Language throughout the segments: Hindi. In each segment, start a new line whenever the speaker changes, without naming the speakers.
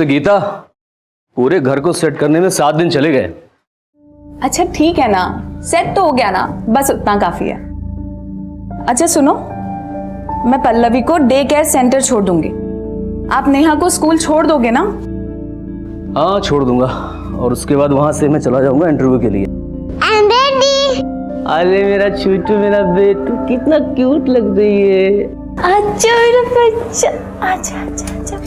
से गीता, पूरे घर को सेट करने में 7 दिन चले गए।
अच्छा ठीक है ना, सेट तो हो गया ना, बस उतना काफी है। अच्छा सुनो, मैं पल्लवी को डे केयर सेंटर छोड़ दूंगी, आप नेहा को स्कूल छोड़ दोगे ना?
हाँ छोड़ दूंगा, और उसके बाद वहां से मैं चला जाऊंगा इंटरव्यू के लिए। अरे मेरा छूटू, मेरा बेटू, कितना क्यूट लग रही है।
अच्छा मेरा बच्चा, अच्छा अच्छा अच्छा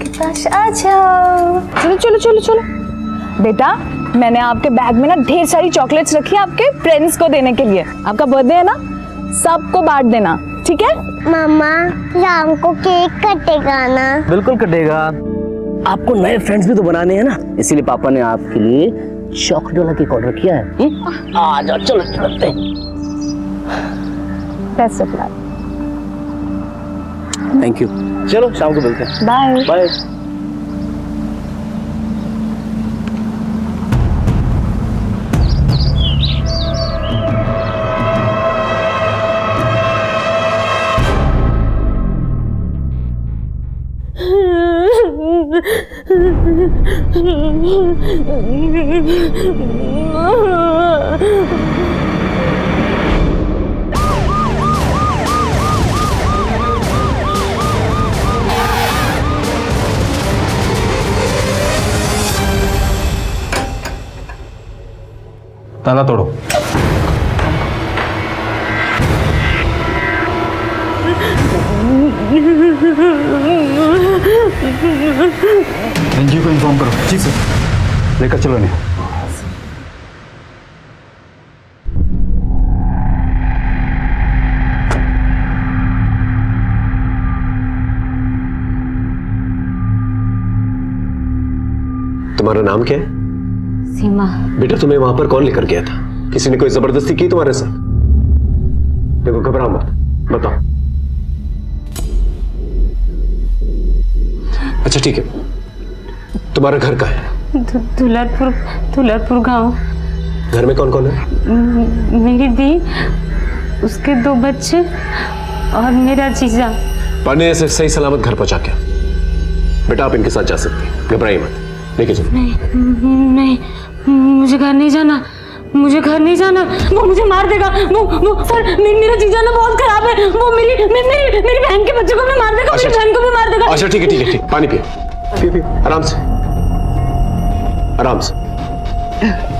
के पास आ जाओ। चलो चलो चलो चलो बेटा, मैंने आपके बैग में ना ढेर सारी चॉकलेट्स रखी है आपके फ्रेंड्स को देने के लिए। आपका बर्थडे है ना, सबको बांट देना, ठीक है?
मम्मा शाम को केक कटेगा ना?
बिल्कुल कटेगा, आपको नए फ्रेंड्स भी तो बनाने हैं ना, इसीलिए पापा ने आपके लिए चॉकलेट वाला केक ऑर्डर किया है। आ जाओ, चलो चलते हैं।
Best of luck.
Thank you, चलो शाम को मिलते हैं।
Bye
bye.
ताला तोड़ो। एनजीओ को इन्फॉर्म करो। जी सर। लेकर चलो इन्हें।
तुम्हारा नाम क्या है?
सीमा।
बेटा तुम्हें वहां पर कौन लेकर गया था? किसी ने कोई जबरदस्ती की तुम्हारे साथ? देखो घबराओ मत, बताओ। अच्छा ठीक है, तुम्हारा घर कहाँ है?
दुलरपुर गांव।
घर में कौन कौन है?
मेरी दी, उसके 2 बच्चे और मेरा जीजा।
पांडे से सही सलामत घर पहुंचा क्या? बेटा आप इनके साथ जा सकते हैं, घबराइए मत, लेके चलो।
नहीं, मुझे घर नहीं जाना, मुझे घर नहीं जाना, वो मुझे मार देगा। वो सर, मेरा जीजा ना बहुत खराब है, वो मेरी बहन के बच्चों को भी मार देगा, मेरी बहन को भी मार देगा।
अच्छा ठीक है ठीक है, ठीक, पानी पिए, आराम से आराम से।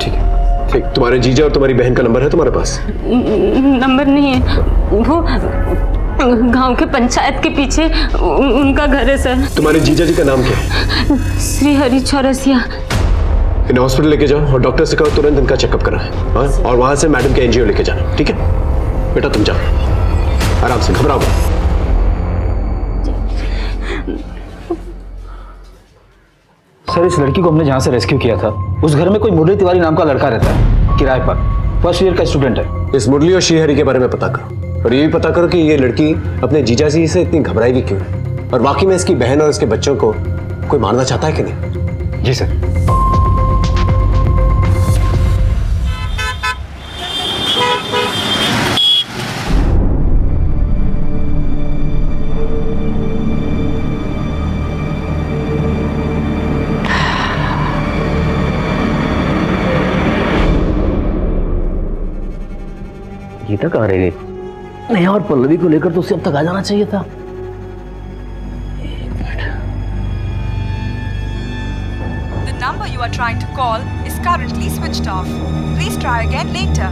ठीक है ठीक, तुम्हारे जीजा और तुम्हारी बहन का नंबर है तुम्हारे पास?
नंबर नहीं है, वो गांव के पंचायत के पीछे उनका घर है सर।
तुम्हारे जीजा जी का नाम क्या है?
श्री हरि चौरसिया।
इन्हें हॉस्पिटल लेके जाओ और डॉक्टर से कहो तुरंत इनका चेकअप कराएं। हाँ? और वहां से मैडम के एनजीओ लेके जाना, ठीक है? बेटा तुम जाओ, आराम से, घबराओ मत।
सर इस लड़की को हमने जहाँ से रेस्क्यू किया था, उस घर में कोई मुरली तिवारी नाम का लड़का रहता है, किराए पर, फर्स्ट ईयर का स्टूडेंट है।
इस मुरली और श्रीहरि के बारे में पता करो, और ये भी पता करो कि ये लड़की अपने जीजा जी से इतनी घबराई भी क्यों है, और वाकई में इसकी बहन और इसके बच्चों को कोई मारना चाहता है कि नहीं।
जी सर।
गीता कहाँ रह गई? नेहा और पल्लवी को लेकर तो उसे अब तक आ जाना चाहिए था।
The number you are trying to call is currently switched off. Please try again later.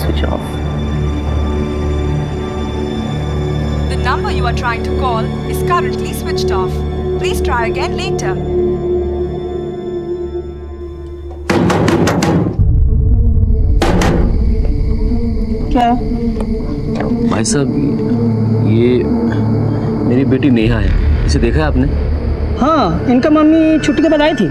Switch off.
The number you are trying to call is currently switched off. Please try again later.
क्या?
भाई साहब, ये मेरी बेटी नेहा है, इसे देखा है आपने?
हाँ, इनका मम्मी छुट्टी के बाद आई थी,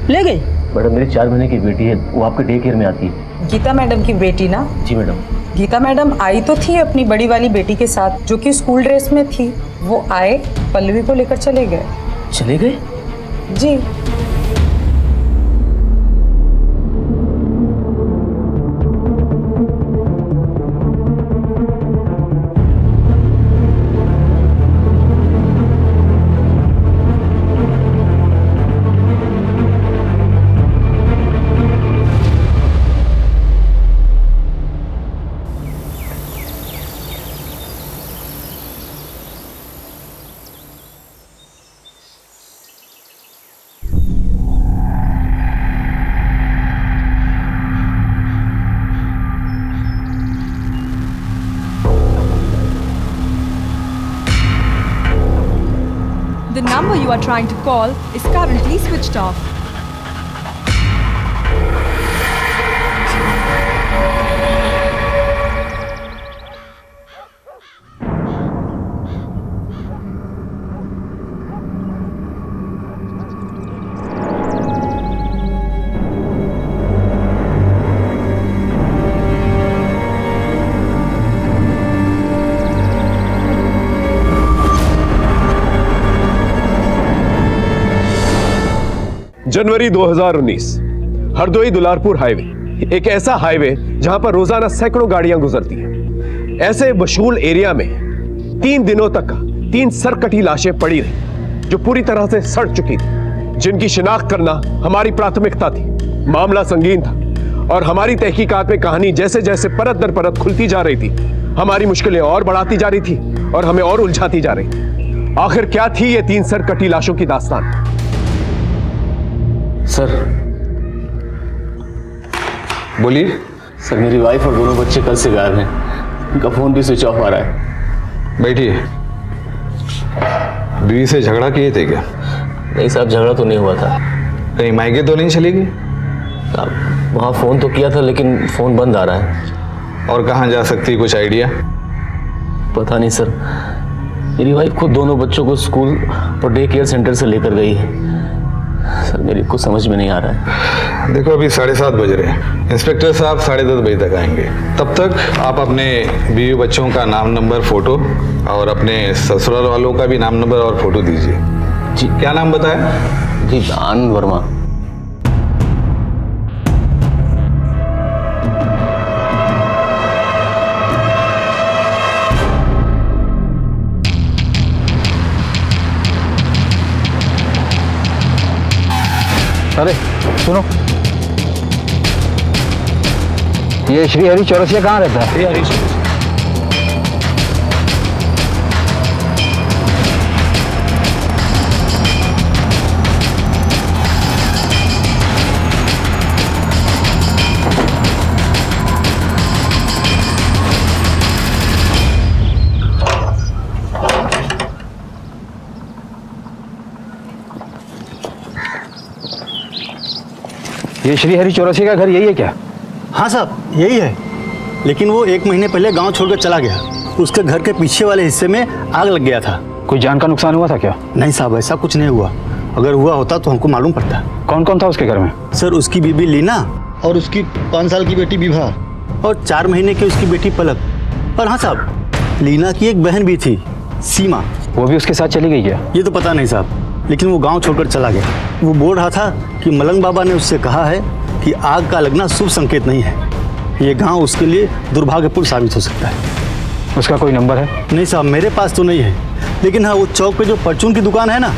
ले गई।
मैडम मेरी 4 महीने की बेटी है, वो आपके डे केयर में आती है।
गीता मैडम की बेटी ना?
जी मैडम।
गीता मैडम आई तो थी अपनी बड़ी वाली बेटी के साथ, जो कि स्कूल ड्रेस में थी। वो आए, पल्लवी को लेकर चले गए।
चले गए?
जी।
you are trying to call is currently switched off.
January 2019, Hardoi Dularpur highway, एक ऐसा हाईवे जहां पर रोजाना सैकड़ों गाड़ियां गुजरती हैं। ऐसे मशगूल एरिया में 3 दिनों तक 3 सरकटी लाशें पड़ी रही जो पूरी तरह से सड़ चुकी थी, जिनकी शिनाख्त करना हमारी प्राथमिकता थी। मामला संगीन था और हमारी तहकीकात में कहानी जैसे जैसे परत दर परत खुलती जा रही थी, हमारी मुश्किलें और बढ़ाती जा रही थी और हमें और उलझाती जा रही थी। आखिर क्या थी ये 3 सरकटी लाशों की दास्तान?
सर,
बोलिए।
सर मेरी वाइफ और दोनों बच्चे कल से गायब हैं। उनका फोन भी स्विच ऑफ आ रहा है।
बैठिए। बीवी से झगड़ा किए थे क्या?
नहीं साहब, झगड़ा तो नहीं हुआ था।
कहीं मायके तो नहीं चली गई?
वहाँ फोन तो किया था लेकिन फोन बंद आ रहा है।
और कहाँ जा सकती, कुछ आइडिया?
पता नहीं सर, मेरी वाइफ खुद दोनों बच्चों को स्कूल और डे केयर सेंटर से लेकर गई है। सर मेरी कुछ समझ में नहीं आ रहा है।
देखो अभी 7:30 बज रहे हैं। इंस्पेक्टर साहब 10:30 बजे तक आएंगे। तब तक आप अपने बीवी बच्चों का नाम, नंबर, फोटो और अपने ससुराल वालों का भी नाम, नंबर और फोटो दीजिए।
जी।
क्या नाम बताया?
जी आनंद वर्मा।
अरे सुनो, ये श्री हरि चौरसिया कहाँ रहता है? ये श्री हरि चौरसिया का घर यही है क्या?
हाँ साहब, यही है, लेकिन वो 1 महीने पहले गांव छोड़कर चला गया। उसके घर के पीछे वाले हिस्से में आग लग गया था।
कोई जान का नुकसान हुआ था क्या?
नहीं साहब, ऐसा कुछ नहीं हुआ। अगर हुआ होता तो हमको मालूम पड़ता।
कौन कौन था उसके घर में?
सर, उसकी बीबी लीना और उसकी 5 साल की बेटी विभा और 4 महीने की उसकी बेटी पलक। और हाँ साहब, लीना की एक बहन भी थी, सीमा।
वो भी उसके साथ चली गई क्या?
ये तो पता नहीं साहब, लेकिन वो गांव छोड़कर चला गया। वो बोल रहा था कि मलंग बाबा ने उससे कहा है कि आग का लगना शुभ संकेत नहीं है। ये गांव उसके लिए दुर्भाग्यपूर्ण साबित हो सकता है।
उसका कोई नंबर है?
नहीं साहब, मेरे पास तो नहीं है, लेकिन हाँ, वो चौक पे जो परचून की दुकान है ना,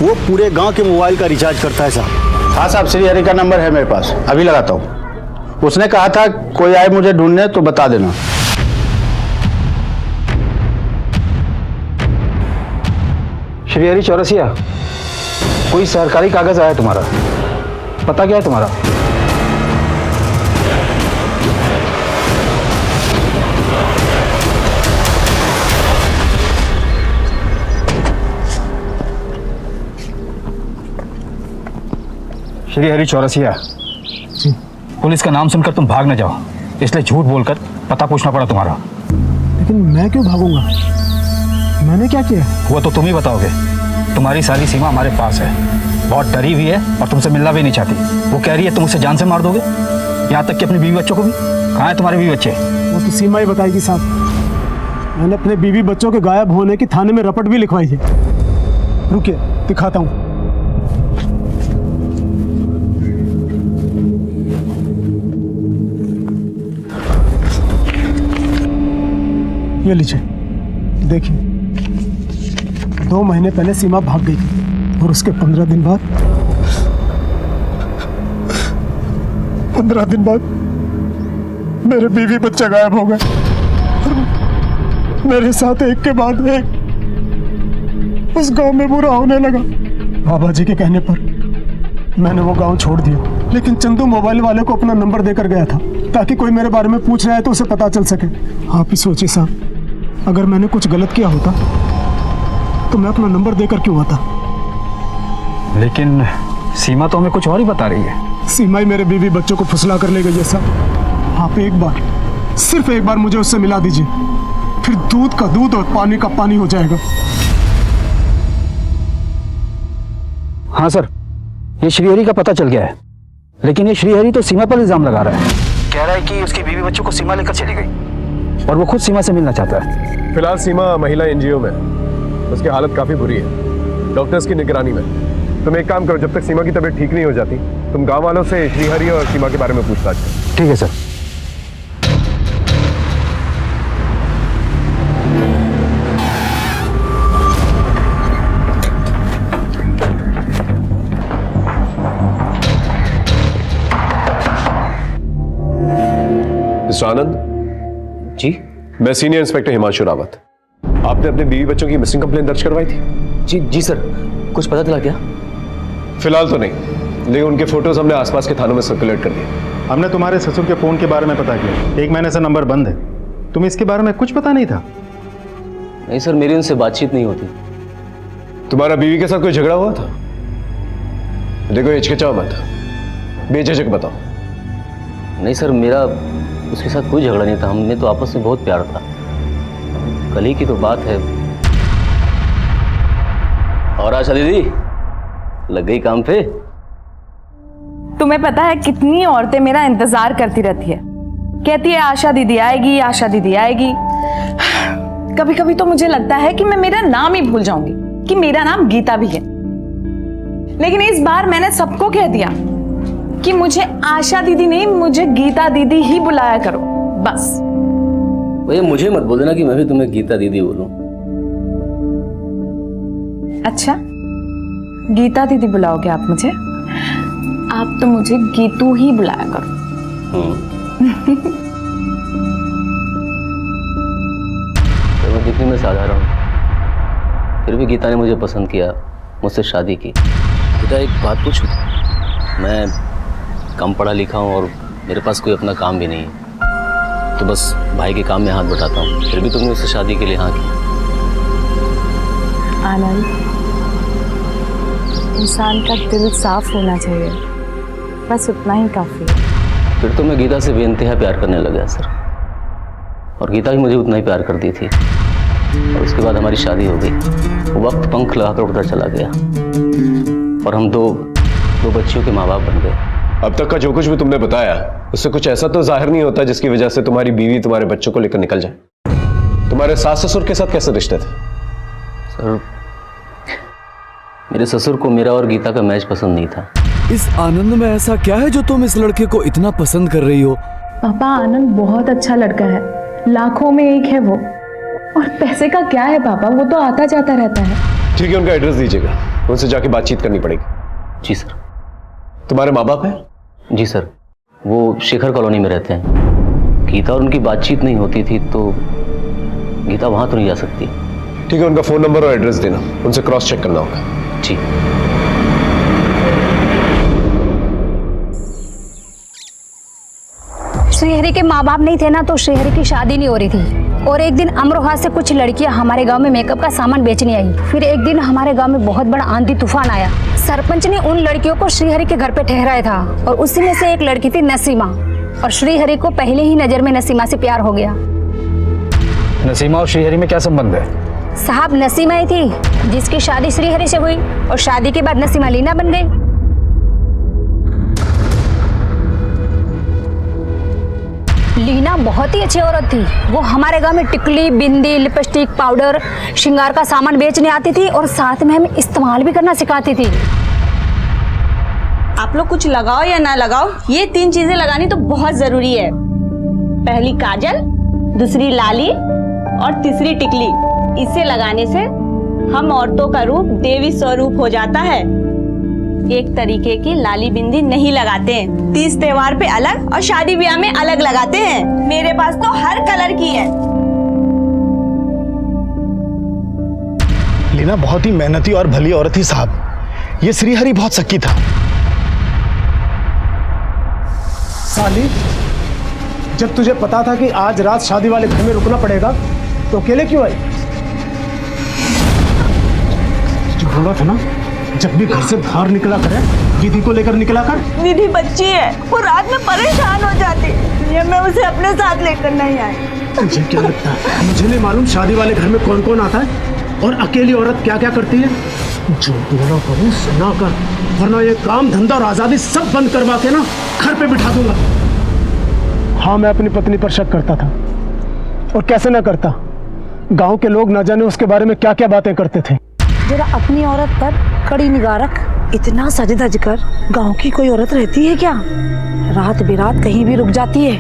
वो पूरे गांव के मोबाइल का रिचार्ज करता है साहब।
हाँ साहब, श्री हरि का नंबर है मेरे पास, अभी लगाता हूँ। उसने कहा था कोई आए मुझे ढूंढने तो बता देना।
श्री हरि चौरसिया, कोई सरकारी कागज आया तुम्हारा? पता क्या है तुम्हारा? श्री हरि चौरसिया, पुलिस का नाम सुनकर तुम भाग न जाओ, इसलिए झूठ बोलकर पता पूछना पड़ा तुम्हारा।
लेकिन मैं क्यों भागूंगा? मैंने क्या किया?
वो तो तुम ही बताओगे। तुम्हारी सारी सीमा हमारे पास है, बहुत डरी हुई है और तुमसे मिलना भी नहीं चाहती। वो कह रही है तुम उसे जान से मार दोगे, यहाँ तक कि अपने बीवी बच्चों को भी। कहाँ है तुम्हारे बीवी बच्चे?
वो तो सीमा ही बताएगी साहब। मैंने अपने बीवी बच्चों के गायब होने की थाने में रपट भी लिखवाई है। रुकिए, दिखाता हूँ। ये लीजिए, देखिए। 2 महीने पहले सीमा भाग गई थी और उसके 15 दिन बाद 15 दिन बाद मेरे बीवी बच्चे गायब हो गए और मेरे साथ एक के बाद एक उस गांव में बुरा होने लगा। बाबा जी के कहने पर मैंने वो गांव छोड़ दिया, लेकिन चंदू मोबाइल वाले को अपना नंबर देकर गया था ताकि कोई मेरे बारे में पूछ रहा है तो उसे पता चल सके। आप ही सोचिए साहब, अगर मैंने कुछ गलत किया होता तो मैं अपना नंबर देकर क्यों आता? लेकिन सीमा तो हमें कुछ और ही बता रही है। सीमा ही मेरे बीवी बच्चों को फुसला कर ले गई है साहब। आप एक बार, सिर्फ एक बार मुझे उससे मिला दीजिए, फिर दूध का दूध और पानी का पानी हो जाएगा।
हाँ सर, ये श्रीहरि का पता चल गया है, लेकिन ये श्रीहरि तो सीमा पर इल्जाम लगा रहा है। कह रहा है कि उसकी बीवी बच्चों को सीमा लेकर चली गई और वो खुद सीमा से मिलना चाहता है।
फिलहाल सीमा महिला एनजीओ में, उसकी हालत काफी बुरी है, डॉक्टर्स की निगरानी में। तुम एक काम करो, जब तक सीमा की तबीयत ठीक नहीं हो जाती, तुम गांव वालों से श्रीहरि और सीमा के बारे में पूछताछ करो।
ठीक है सर।
मिस्टर आनंद
जी
मैं सीनियर इंस्पेक्टर हिमांशु रावत। आपने अपने बीवी बच्चों की मिसिंग कंप्लेंट दर्ज करवाई थी?
जी जी सर, कुछ पता चला क्या?
फिलहाल तो नहीं, लेकिन उनके फोटोज हमने आसपास के थानों में सर्कुलेट कर दिए।
हमने तुम्हारे ससुर के फोन के बारे में पता किया, 1 महीने से नंबर बंद है। तुम्हें इसके बारे में कुछ पता नहीं था?
नहीं सर, मेरी उनसे बातचीत नहीं होती।
तुम्हारा बीवी के साथ कोई झगड़ा हुआ था? देखो हिचकिचाओ मत, बेझिझक बताओ।
नहीं सर, मेरा उसके साथ कोई झगड़ा नहीं था, हमने तो आपस में बहुत प्यार था। कल ही की तो बात है। और आशा दीदी लग गई काम पे?
तुम्हें पता है कितनी औरतें मेरा इंतजार करती रहती है, कहती है आशा दीदी आएगी, आशा दीदी आएगी। कभी कभी तो मुझे लगता है कि मैं मेरा नाम ही भूल जाऊंगी कि मेरा नाम गीता भी है। लेकिन इस बार मैंने सबको कह दिया कि मुझे आशा दीदी नहीं, मुझे गीता दीदी ही बुलाया करो, बस।
भैया मुझे मत बोल देना कि मैं भी तुम्हें गीता दीदी बोलूं।
अच्छा, गीता दीदी बुलाओगे आप मुझे? आप तो मुझे गीतू ही बुलाया करो।
तो मैं दिखने में साधारण हूं, फिर भी गीता ने मुझे पसंद किया, मुझसे शादी की। गीता एक बात पूछूं? मैं कम पढ़ा लिखा हूँ और मेरे पास कोई अपना काम भी नहीं है, तो बस भाई के काम में हाथ बटाता हूँ, फिर भी तुमने उससे शादी के लिए हाँ की।
आनंद, इंसान का दिल साफ होना चाहिए, बस उतना ही काफी है।
फिर तो मैं गीता से बेइंतहा प्यार करने लगा सर, और गीता भी मुझे उतना ही प्यार करती थी। और उसके बाद हमारी शादी हो गई, वक्त पंख लगाकर उड़ता चला गया और हम दो बच्चियों के माँ बाप बन गए।
अब तक का जो कुछ भी तुमने बताया उससे कुछ ऐसा तो जाहिर नहीं होता जिसकी वजह से तुम्हारी बीवी तुम्हारे बच्चों को लेकर निकल जाए। तुम्हारे सास ससुर के साथ कैसे रिश्ते थे?
सर, मेरे ससुर को मेरा और गीता का मैच पसंद नहीं था।
इस आनंद में ऐसा क्या है जो तुम इस लड़के को इतना पसंद कर रही हो?
पापा, आनंद बहुत अच्छा लड़का है, लाखों में एक है वो। और पैसे का क्या है पापा, वो तो आता जाता रहता है।
ठीक है, उनका एड्रेस दीजिएगा, उनसे जाके बातचीत करनी पड़ेगी।
जी सर।
तुम्हारे माँ बाप हैं?
जी सर, वो शेखर कॉलोनी में रहते हैं। गीता और उनकी बातचीत नहीं होती थी, तो गीता वहां तो नहीं जा सकती।
ठीक है, उनका फोन नंबर और एड्रेस देना, उनसे क्रॉस चेक करना होगा।
ठीक।
श्रीहरि के माँ बाप नहीं थे ना, तो श्रीहरि की शादी नहीं हो रही थी। और एक दिन अमरोहा से कुछ लड़कियां हमारे गांव में मेकअप का सामान बेचने आई। फिर एक दिन हमारे गांव में बहुत बड़ा आंधी तूफान आया। सरपंच ने उन लड़कियों को श्रीहरि के घर पे ठहराया था, और उसी में से एक लड़की थी नसीमा। और श्रीहरि को पहले ही नजर में नसीमा से प्यार हो गया।
नसीमा और श्रीहरि में क्या संबंध है?
साहब, नसीमा ही थी जिसकी शादी श्रीहरि से हुई, और शादी के बाद नसीमा लीना बन गई। लीना बहुत ही अच्छी औरत थी। वो हमारे गांव में टिकली, बिंदी, लिपस्टिक, पाउडर, श्रृंगार का सामान बेचने आती थी, और साथ में हमें इस्तेमाल भी करना सिखाती थी।
आप लोग कुछ लगाओ या ना लगाओ, ये 3 चीजें लगानी तो बहुत जरूरी है। पहली काजल, दूसरी लाली और तीसरी टिकली। इसे लगाने से हम औरतों का रूप देवी स्वरूप हो जाता है। एक तरीके की लाली बिंदी नहीं लगाते हैं, तीज त्योहार पे अलग और शादी ब्याह में अलग लगाते हैं। मेरे पास तो हर कलर की है।
लीना बहुत ही मेहनती और भली औरत थी साहब। ये श्रीहरि बहुत शक्की था। साली, जब तुझे पता था कि आज रात शादी वाले घर में रुकना पड़ेगा, तो अकेले क्यों आई? जो बोला था ना
जब भी घर से बाहर निकला करे विधि को लेकर निकला कर।
विधि बच्ची है, वो रात में परेशान हो जाती है, ये मैं उसे अपने साथ लेकर नहीं आई।
मुझे क्या लगता है, मुझे नहीं मालूम शादी वाले घर में कौन कौन आता है और अकेली औरत क्या क्या करती है। जो बोला करूँ सुना कर, वरना ये काम धंधा और आजादी सब बंद करवा के ना घर पे बिठा दूंगा। हाँ, मैं अपनी पत्नी पर शक करता था, और कैसे ना करता। गांव के लोग ना जाने उसके बारे में क्या क्या बातें करते थे।
जरा अपनी औरत पर कड़ी निगाह रख। इतना सज धज कर गांव की कोई औरत रहती है क्या? रात बिरात कहीं भी रुक जाती है,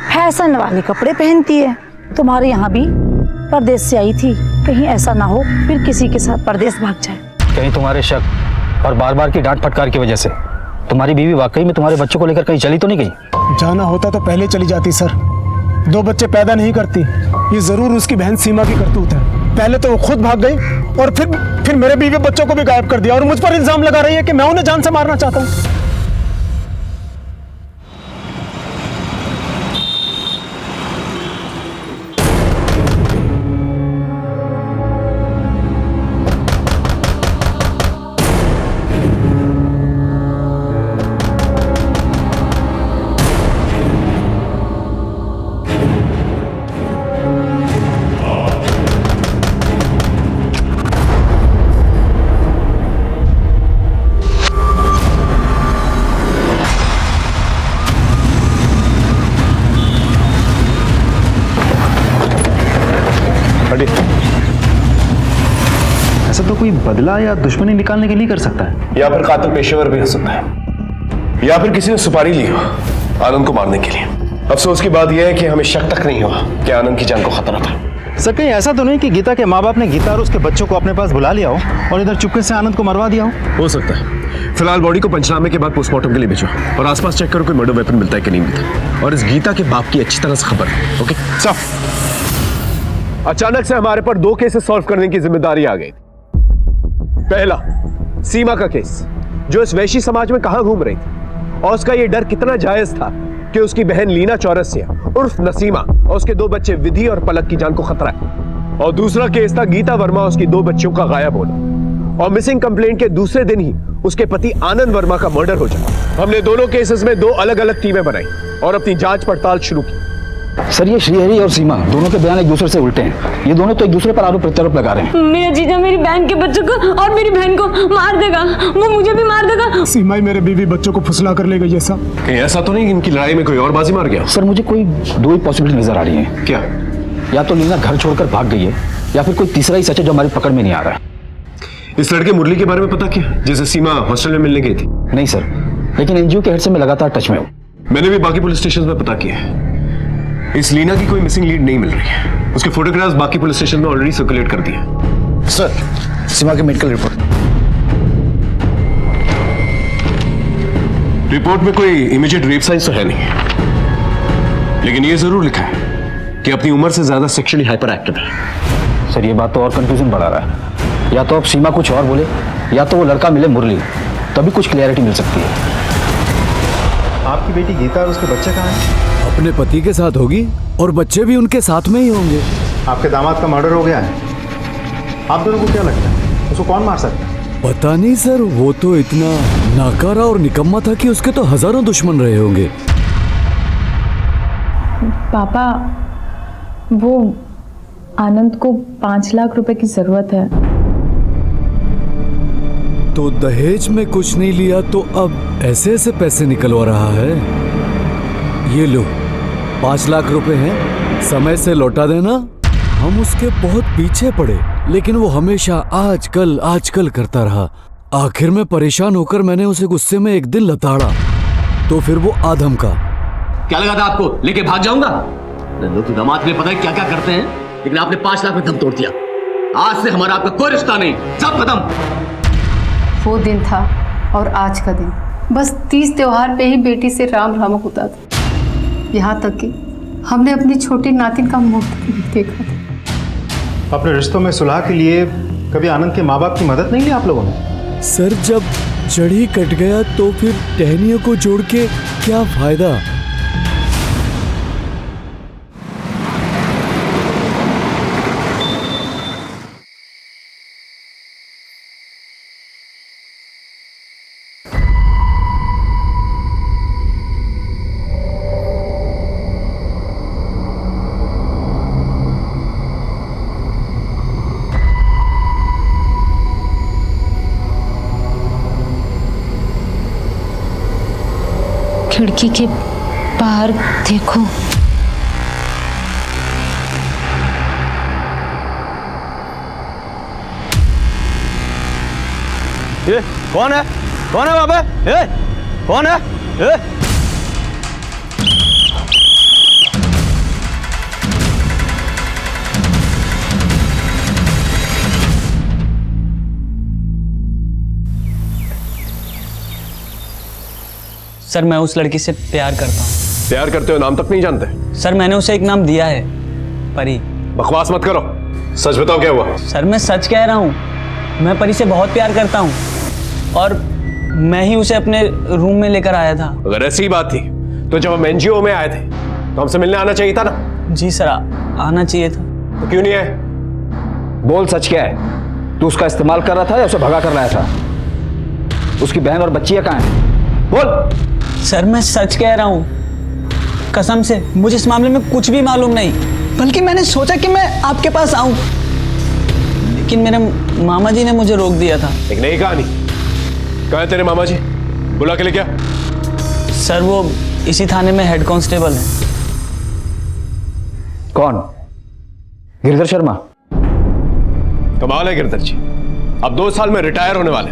फैशन वाले कपड़े पहनती है। तुम्हारे यहाँ भी परदेश से आई थी, कहीं ऐसा ना हो फिर किसी के साथ परदेश भाग जाए।
कहीं तुम्हारे शक और बार बार की डांट फटकार की वजह से तुम्हारी बीवी वाकई में तुम्हारे बच्चों को लेकर कहीं चली तो नहीं गई?
जाना होता तो पहले चली जाती सर। 2 बच्चे पैदा नहीं करती, ये जरूर उसकी बहन सीमा की करतूत है। पहले तो वो खुद भाग गई और फिर मेरे बीवी बच्चों को भी गायब कर दिया और मुझ पर इल्जाम लगा रही है कि मैं उन्हें जान से मारना चाहता हूँ।
ऐसा तो कोई बदला या दुश्मनी निकालने के लिए कर सकता है,
या फिर कातिल पेशेवर भी हो सकता है, या फिर किसी ने सुपारी ली हो आनंद को मारने के लिए। अफसोस की बात यह है कि हमें शक तक नहीं हुआ कि आनंद की जान को खतरा था।
सर कहीं ऐसा तो नहीं कि गीता के माँ बाप ने गीता और उसके बच्चों को अपने पास बुला लिया हो और इधर चुपके से आनंद को मरवा दिया हो
सकता है। फिलहाल बॉडी को पंचनामे के बाद पोस्टमार्टम के लिए भेजो और आसपास चेक करो कोई मर्डर वेपन मिलता है कि नहीं मिलता, और इस गीता के बाप की अच्छी तरह से खबर। ओके साफ। अचानक से हमारे पर 2 केसेस सॉल्व करने की जिम्मेदारी आ गई। पहला, सीमा का केस, जो इस वैशी समाज में कहां घूम रही थी और उसका ये डर कितना जायज था कि उसकी बहन लीना चौरसिया उर्फ नसीमा और उसके 2 बच्चे विधि और पलक की जान को खतरा है। और दूसरा केस था गीता वर्मा और उसकी 2 बच्चियों का गायब होना और मिसिंग कंप्लेंट के दूसरे दिन ही उसके पति आनंद वर्मा का मर्डर हो जाना। हमने दोनों केसेस में 2 अलग अलग टीमें बनाई और अपनी जांच पड़ताल शुरू की।
सर ये श्रीहरि और सीमा दोनों के बयान एक दूसरे से उल्टे हैं। ये दोनों तो एक दूसरे पर आरोप प्रत्यारोप लगा रहे हैं।
मेरा जीजा मेरी बहन के बच्चों को और मेरी बहन को मार देगा, वो मुझे भी मार देगा।
सीमा ही मेरे बीवी बच्चों को फुसला कर ले गई। ऐसा
कहीं ऐसा तो नहीं कि इनकी लड़ाई में कोई और बाजी मार गया?
सर मुझे कोई 2 ही पॉसिबिलिटी नजर आ रही है।
क्या?
या तो लीना घर छोड़कर भाग गई है या फिर कोई तीसरा ही सच है जो हमारी पकड़ में नहीं आ रहा है।
इस लड़के मुरली के बारे में पता क्या, जिसे सीमा हॉस्टल में मिलने गई थी?
नहीं सर, लेकिन एनजीओ के हेड से मैं लगातार टच में हूँ।
मैंने भी बाकी पुलिस स्टेशन में पता किया है। इस लीना की कोई मिसिंग लीड नहीं मिल रही है। उसके फोटोग्राफ्स बाकी पुलिस स्टेशन में ऑलरेडी सर्कुलेट कर दिए।
सर सीमा की मेडिकल
रिपोर्ट में कोई इमीडिएट रेप साइंस तो है नहीं, लेकिन ये जरूर लिखा है कि अपनी उम्र से ज्यादा सेक्सुअली हाइपर एक्टिव है।
सर ये बात तो और कंफ्यूजन बढ़ा रहा है। या तो अब सीमा कुछ और बोले या तो वो लड़का मिले मुरली, तभी कुछ क्लैरिटी मिल सकती है।
आपकी बेटी गीता और उसके बच्चे कहाँ हैं?
अपने पति के साथ होगी और बच्चे भी उनके साथ में ही होंगे।
आपके दामाद का मर्डर हो गया है, आप दोनों को क्या लगता है उसको कौन मार सकता है?
पता नहीं सर, वो तो इतना नाकारा और निकम्मा था कि उसके तो हजारों दुश्मन रहे होंगे।
पापा, वो आनंद को 5 लाख रुपए की जरूरत है।
तो दहेज में कुछ नहीं लिया तो अब ऐसे ऐसे पैसे निकलवा रहा है। ये लो 5 लाख रुपए हैं, समय से लौटा देना। हम उसके बहुत पीछे पड़े, लेकिन वो हमेशा आजकल करता रहा। आखिर में परेशान होकर मैंने उसे गुस्से में एक दिन लताड़ा, तो फिर वो आधम का।
क्या लगा था आपको लेके भाग जाऊंगा? लोग दामाद में पता है क्या क्या करते हैं, लेकिन आपने 5 लाख में दम तोड़ दिया। आज से हमारा आपका कोई रिश्ता नहीं, सब खत्म।
वो दिन था और आज का दिन बस 30 त्योहार पे ही बेटी से राम राम होता था। यहाँ तक कि हमने अपनी छोटी नातिन का मुंह तक नहीं देखा था।
अपने रिश्तों में सुलह के लिए कभी आनंद के माँ बाप की मदद नहीं ली आप लोगों ने?
सर जब जड़ ही कट गया तो फिर टहनियों को जोड़ के क्या फायदा।
खिड़की के बाहर देखो।
ये कौन है? कौन है वहां पे? कौन है?
सर मैं उस लड़की से प्यार करता हूँ।
प्यार करते हो? नाम तक नहीं जानते?
सर मैंने उसे एक नाम दिया है, परी।
बकवास मत करो, सच बताओ क्या हुआ?
सर मैं सच कह रहा हूँ, मैं परी से बहुत प्यार करता हूँ और मैं ही उसे अपने रूम में लेकर आया था।
अगर ऐसी बात थी तो जब हम एनजीओ में आए थे तो हमसे मिलने आना चाहिए था ना?
जी सर आना चाहिए था।
तो क्यों नहीं आए?
बोल, सच क्या है? तू उसका इस्तेमाल कर रहा था या उसे भगा कर लाया था? उसकी बहन और बच्चियां कहाँ हैं? बोल।
सर मैं सच कह रहा हूँ, कसम से मुझे इस मामले में कुछ भी मालूम नहीं, बल्कि मैंने सोचा कि मैं आपके पास आऊं, लेकिन मेरे मामा जी ने मुझे रोक दिया था।
एक नई कहानी। कहाँ है तेरे मामा जी? बुला के ले क्या?
सर वो इसी थाने में हेड कांस्टेबल है।
कौन? गिरधर शर्मा?
कमाल है गिरधर जी, अब 2 साल में रिटायर होने वाले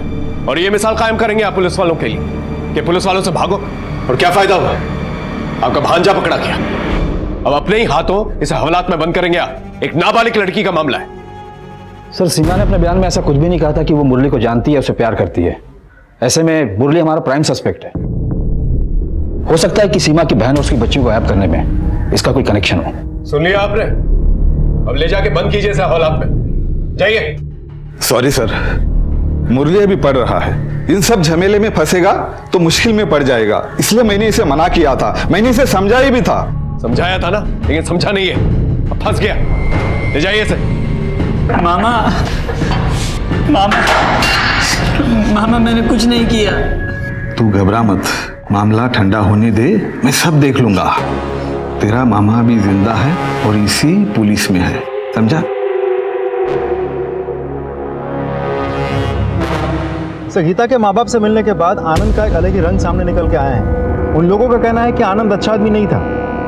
और ये मिसाल कायम करेंगे आप पुलिस वालों के लिए कि पुलिस वालों से भागो। और क्या फायदा हुआ? आपका भांजा पकड़ा गया, अब अपने ही हाथों इसे हवालात में बंद करेंगे आप। एक नाबालिग लड़की का मामला है।
सर सीमा ने अपने बयान में ऐसा कुछ भी नहीं कहा था कि वो मुरली को जानती है, उसे प्यार करती है। ऐसे में मुरली हमारा प्राइम सस्पेक्ट है। हो सकता है कि सीमा की बहन और उसकी बच्चियों को गायब करने में इसका कोई कनेक्शन हो।
सुन लिया आपने? अब ले जाके बंद कीजिए इसे हवालात में, जाइए।
सॉरी सर, मुरली अभी पढ़ रहा है, इन सब झमेले में फंसेगा तो मुश्किल में पड़ जाएगा, इसलिए मैंने इसे मना किया था, मैंने इसे समझाया भी था।
समझाया था ना, लेकिन समझा नहीं है, अब फंस गया। ले जाइए इसे।
मामा मामा मैंने कुछ नहीं किया।
तू घबरा मत, मामला ठंडा होने दे, मैं सब देख लूंगा। तेरा मामा भी जिंदा है और इसी पुलिस में है, समझा?
गीता के माँ बाप से मिलने के बाद आनंद का एक अलग ही रंग सामने निकल के आया है। उन लोगों का कहना है कि आनंद अच्छा आदमी नहीं था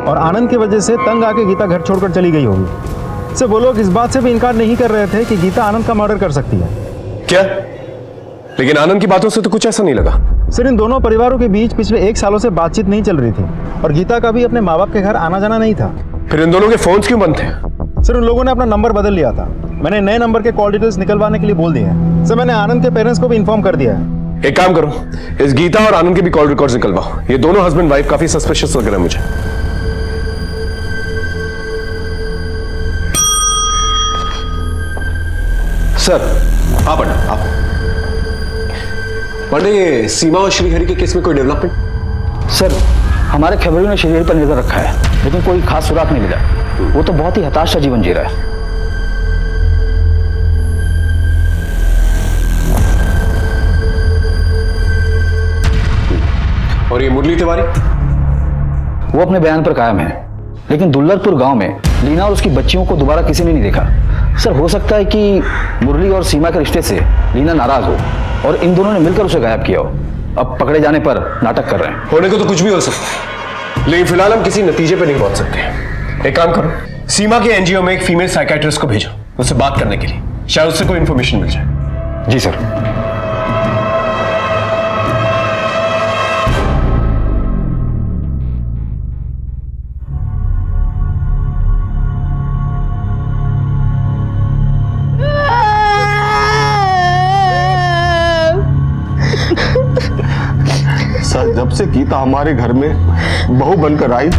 और आनंद की वजह से तंग आके गीता घर छोड़कर चली गई होगी। से वो लोग इस बात से भी इनकार नहीं कर रहे थे कि गीता आनंद का मर्डर कर सकती है।
क्या? लेकिन आनंद की बातों से तो कुछ ऐसा नहीं लगा।
सर इन दोनों परिवारों के बीच पिछले 1 सालों से बातचीत नहीं चल रही थी और गीता का भी अपने माँ बाप के घर आना जाना नहीं था।
फिर इन दोनों के फोन्स क्यों बंद थे?
सर उन लोगों ने अपना नंबर बदल लिया था, मैंने नए नंबर के कॉल डिटेल्स निकलवाने के लिए बोल दिए हैं। सर मैंने आनंद के पेरेंट्स को भी इन्फॉर्म कर दिया है।
एक काम करो, इस गीता और आनंद के भी कॉल रिकॉर्ड्स निकलवाओ, ये दोनों हस्बैंड वाइफ काफी सस्पिशियस लग रहे हैं मुझे। सर हाँ पंडित, आप पंडित, सीमा और श्रीहरि के केस में कोई डेवलपमेंट?
सर हमारे खबरों ने श्रीहरि पर नजर रखा है, लेकिन कोई खास सुराग नहीं मिला। वो तो बहुत ही हताश सा जीवन जी रहा है।
और ये मुरली तिवारी?
वो अपने बयान पर कायम है, लेकिन दुल्लरपुर गांव में लीना और उसकी बच्चियों को दोबारा किसी ने नहीं देखा। सर हो सकता है कि मुरली और सीमा के रिश्ते से लीना नाराज हो और इन दोनों ने मिलकर उसे गायब किया हो। अब पकड़े जाने पर नाटक कर रहे हैं।
होने को तो कुछ भी हो सकता है, लेकिन फिलहाल हम किसी नतीजे पे नहीं पहुंच सकते। एक काम करो, सीमा के एनजीओ में एक फीमेल साइकियाट्रिस्ट को भेजो उससे बात करने के लिए, शायद उससे कोई इंफॉर्मेशन मिल जाए।
जी सर।
सर जब से गीता हमारे घर में बहू बनकर आई,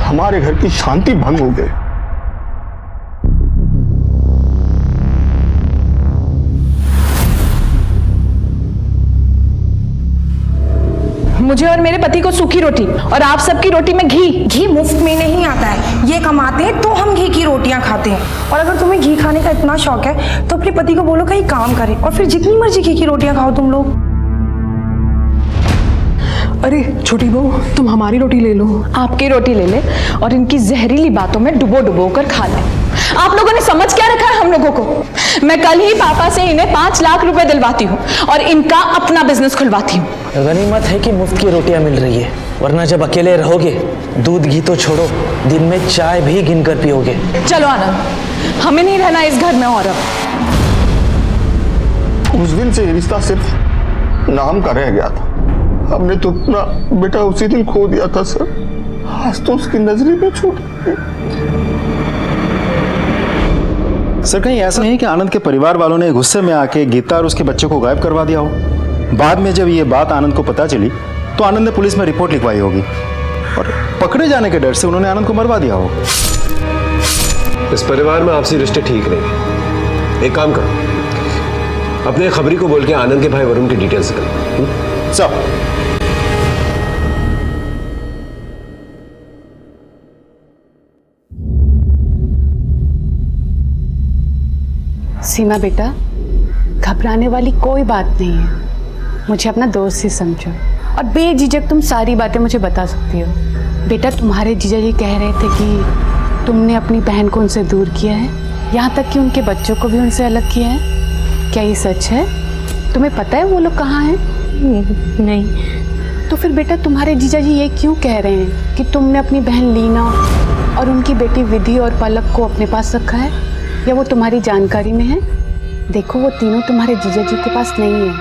हमारे घर की शांति भंग हो गई।
मुझे और मेरे पति को सूखी रोटी और आप सबकी रोटी में घी। घी मुफ्त में नहीं आता है, ये कमाते हैं तो हम घी की रोटियां खाते हैं। और अगर तुम्हें घी खाने का इतना शौक है तो अपने पति को बोलो कहीं काम करे और फिर जितनी मर्जी घी की रोटियां खाओ तुम लोग।
अरे छोटी बहू तुम हमारी रोटी ले लो।
आपकी रोटी ले ले और इनकी जहरीली बातों में डुबो डुबो कर खा ले। आप लोगों ने समझ क्या रखा है हम लोगों को? मैं कल ही पापा से इन्हें 5 लाख रुपए दिलवाती हूँ और इनका अपना बिजनेस खुलवाती हूँ।
गनीमत है कि मुफ्त की रोटियां मिल रही है। वरना जब अकेले रहोगे दूध घी तो छोड़ो, दिन में चाय भी गिन कर पियोगे।
चलो आनंद, हमें नहीं रहना इस घर में और अब।
उस दिन से ये रिश्ता सिर्फ नाम का रह गया था। हमने तो अपना बेटा उसी दिन खो दिया था सर। आज तो उसकी नजरी में छूट गई।
सर कहीं ऐसा नहीं कि आनंद के परिवार वालों ने गुस्से में आके गीता और उसके बच्चे को गायब करवा दिया हो? बाद में जब ये बात आनंद को पता चली तो आनंद ने पुलिस में रिपोर्ट लिखवाई होगी और पकड़े जाने के डर से उन्होंने आनंद को मरवा दिया होगा।
इस परिवार में आपसी रिश्ते ठीक नहीं। एक काम करो, अपने खबरी को बोल के आनंद के भाई वरुण की डिटेल्स निकल।
सब
सीमा बेटा, घबराने वाली कोई बात नहीं है। मुझे अपना दोस्त ही समझो और बेझिझक तुम सारी बातें मुझे बता सकती हो। बेटा, तुम्हारे जीजा जी कह रहे थे कि तुमने अपनी बहन को उनसे दूर किया है, यहाँ तक कि उनके बच्चों को भी उनसे अलग किया है। क्या ये सच है? तुम्हें पता है वो लोग कहाँ हैं? नहीं। तो फिर बेटा तुम्हारे जीजा जी ये क्यों कह रहे हैं कि तुमने अपनी बहन लीना और उनकी बेटी विधि और पलक को अपने पास रखा है, या वो तुम्हारी जानकारी में है? देखो, वो तीनों तुम्हारे जीजा जी के पास नहीं है।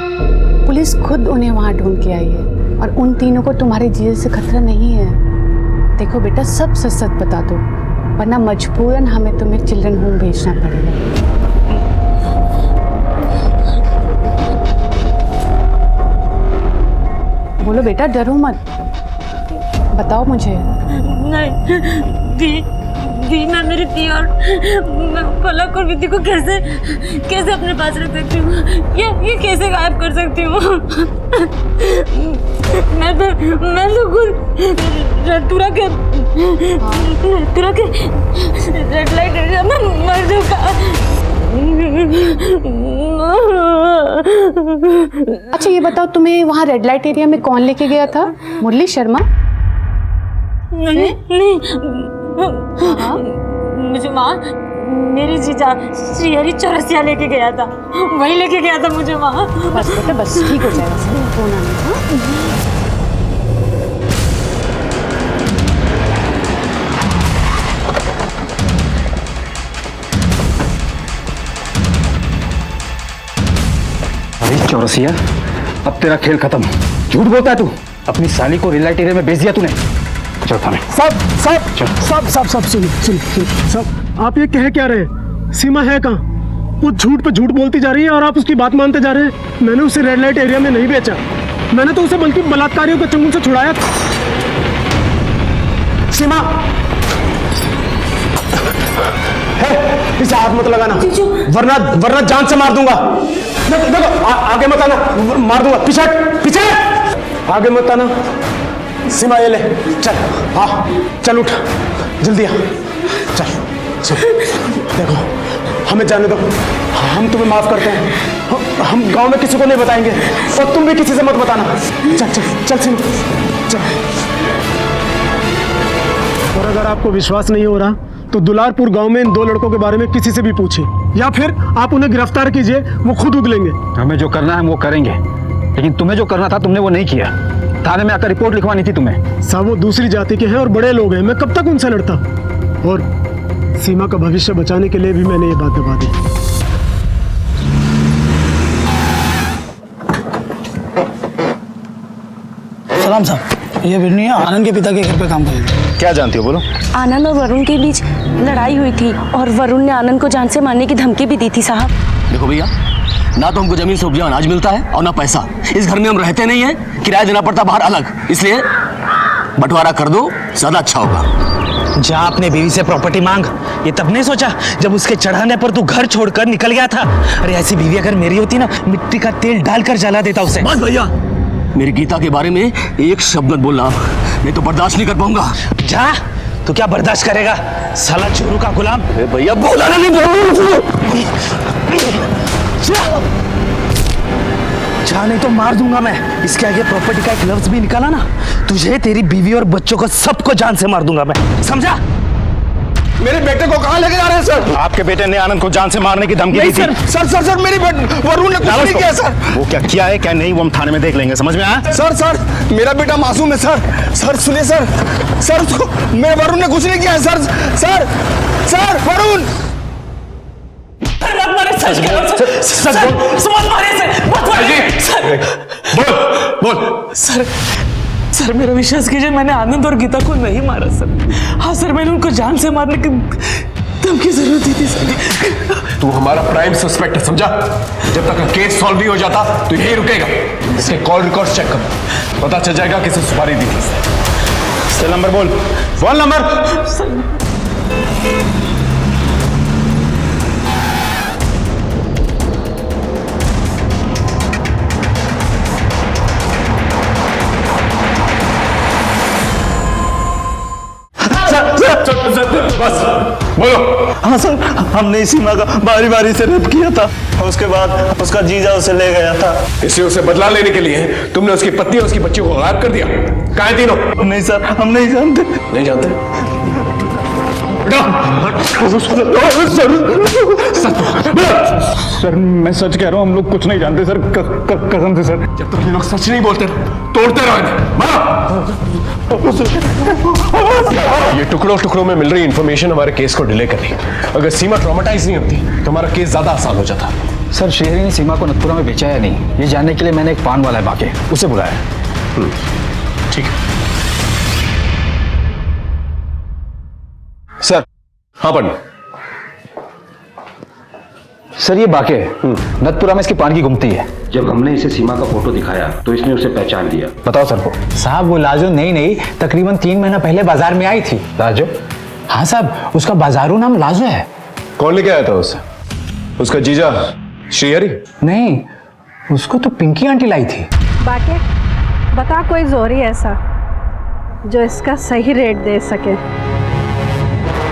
पुलिस खुद उन्हें वहाँ ढूंढ के आई है और उन तीनों को तुम्हारे जीजा से खतरा नहीं है। देखो बेटा, सब सच सच बता दो, वरना मजबूरन हमें तुम्हें चिल्ड्रन होम भेजना पड़ेगा। बोलो बेटा, डरो मत, बताओ मुझे।
नहीं, मैं मेरी दी और मैं पलक और विधि को कैसे अपने पास रख सकती हूँ? ये कैसे गायब कर सकती हूँ? मैं तो खुद तुरा के रेड लाइट एरिया में मर चुका।
अच्छा ये बताओ, तुम्हें वहाँ रेड लाइट एरिया में कौन लेके गया था? मुरली शर्मा?
नहीं, मुझे वहाँ मेरी जीजा श्रीहरि चौरसिया लेके गया था, वहीं लेके गया था मुझे वहाँ।
बस बेटा बस, ठीक हो जाएगा, फोन आना।
अरे चौरसिया, अब तेरा खेल खत्म। झूठ बोलता है तू। अपनी साली को रेड लाइट एरिया में बेच दिया तूने। चल थाने।
सब सुनिए सब। आप ये कह क्या रहे हैं? सीमा है कहाँ? वो झूठ पे झूठ बोलती जा रही है और आप उसकी बात मानते जा रहे हैं। मैंने उसे रेड लाइट एरिया में नहीं बेचा, मैंने तो उसे बल्कि बलात्कारियों के चंगुल से छुड़ाया। सीमा, इसे हाथ मत लगाना, वरना जान से मार दूंगा। देखो आगे मत आना, मार दूंगा। पीछे आगे मत आना। सीमा ये ले, चल। हाँ चल, उठ जल्दी आ, चल। देखो हमें जाने दो, हम तुम्हें माफ करते हैं। हम गांव में किसी को नहीं बताएंगे और तुम भी किसी से मत बताना। चल सीमा, चल। और अगर आपको विश्वास नहीं हो रहा तो दुलारपुर गांव में इन दो लड़कों के बारे में किसी से भी पूछिए, या फिर आप उन्हें गिरफ्तार कीजिए, वो खुद उगलेंगे।
हमें जो करना है वो करेंगे, लेकिन तुम्हें जो करना था तुमने वो नहीं किया। थाने में आकर रिपोर्ट लिखवानी थी तुम्हें।
साहब वो दूसरी जाति के हैं और बड़े लोग हैं, मैं कब तक उनसे लड़ता। और सीमा का भविष्य बचाने के लिए भी मैंने ये बात दबा दी।
सलाम साहब, ये बिरनी आनंद के पिता के घर पे काम करेगी।
क्या जानती हो, बोलो।
आनंद और वरुण के बीच लड़ाई हुई थी और वरुण ने आनंद को जान से मारने की धमकी भी दी थी साहब।
देखो भैया, ना तो हमको जमीन से उपजा अनाज मिलता है और ना पैसा। इस घर में हम रहते नहीं हैं, किराया देना पड़ता बाहर अलग, इसलिए बंटवारा कर दो, ज्यादा अच्छा होगा।
जा अपने बीवी से प्रॉपर्टी मांग। ये तब नहीं सोचा जब उसके चढ़ाने पर तू घर छोड़कर निकल गया था? अरे ऐसी बीवी अगर मेरी होती ना, मिट्टी का तेल डालकर जला देता उसे।
बस भैया, मेरी गीता के बारे में एक शब्द मत बोलना, नहीं तो बर्दाश्त नहीं कर पाऊंगा।
जा, तू क्या बर्दाश्त करेगा, साला चोरों का गुलाम।
भैया बोला नहीं,
जा नहीं तो मार दूंगा मैं। इसके आगे प्रॉपर्टी का एक लफ्ज भी निकाला ना, तुझे, तेरी बीवी और बच्चों को सबको जान से मार दूंगा मैं, समझा?
मेरे बेटे को कहाँ लेके जा रहे हैं सर?
आपके बेटे ने आनंद को जान से मारने की धमकी दी थी।
सर मेरी वरुण ने कुछ नहीं किया सर।
वो क्या किया है क्या नहीं वो हम थाने में देख लेंगे, समझ में आया?
सर मेरा बेटा मासूम है सर सुनिए सर उसको मेरे वरुण ने कुछ नहीं किया है सर वरुण
बोल सर मेरा विश्वास कीजिए, मैंने आनंद और गीता को नहीं मारा सर। हाँ सर, मैंने उनको जान से मारने की धमकी जरूरत दी थी सर।
तू हमारा प्राइम सस्पेक्ट है, समझा? जब तक केस सॉल्व नहीं हो जाता तो यही रुकेगा। इसके कॉल रिकॉर्ड चेक कर, पता चल जाएगा किसे सुपारी दी थी।
सेल नंबर बोल नंबर।
बस बोलो।
हाँ सर, हमने सीमा का बारी से रेप किया था और उसके बाद उसका जीजा उसे ले गया था।
इसे उसे बदला लेने के लिए तुमने उसकी पत्नी और उसकी बच्ची को गायब कर दिया। कहाँ है तीनों?
नहीं सर, हम नहीं जानते।
नहीं जानते?
सर मैं सच कह रहा हूँ, हम लोग कुछ नहीं जानते सर, कसम से सर।
जब तक ये लोग सच नहीं बोलते तोड़ते रहो। ये टुकड़ों में मिल रही इंफॉर्मेशन हमारे केस को डिले कर रही है। अगर सीमा ट्रॉमेटाइज नहीं होती तो हमारा केस ज्यादा आसान हो जाता।
सर श्रीहरि ने सीमा को नथपुरा में बेचा या नहीं, ये जानने के लिए मैंने एक पान वाला है बाके, उसे बुलाया।
ठीक है सर। हाँ पंडित
सर, ये बाके नथपुरा में इसकी पान की गुमती है।
जब हमने इसे सीमा का फोटो दिखाया तो इसने उसे पहचान लिया।
बताओ सर को।
साहब वो लाजो नहीं तकरीबन 3 महीना पहले बाजार में आई थी।
लाजो?
हाँ साहब, उसका बाजारू नाम लाजो है।
कौन लेके आया था उसे? उसका जीजा श्रीहरि?
नहीं, उसको तो पिंकी आंटी लाई थी।
बाके बता कोई जोरी ऐसा जो इसका सही रेट दे सके।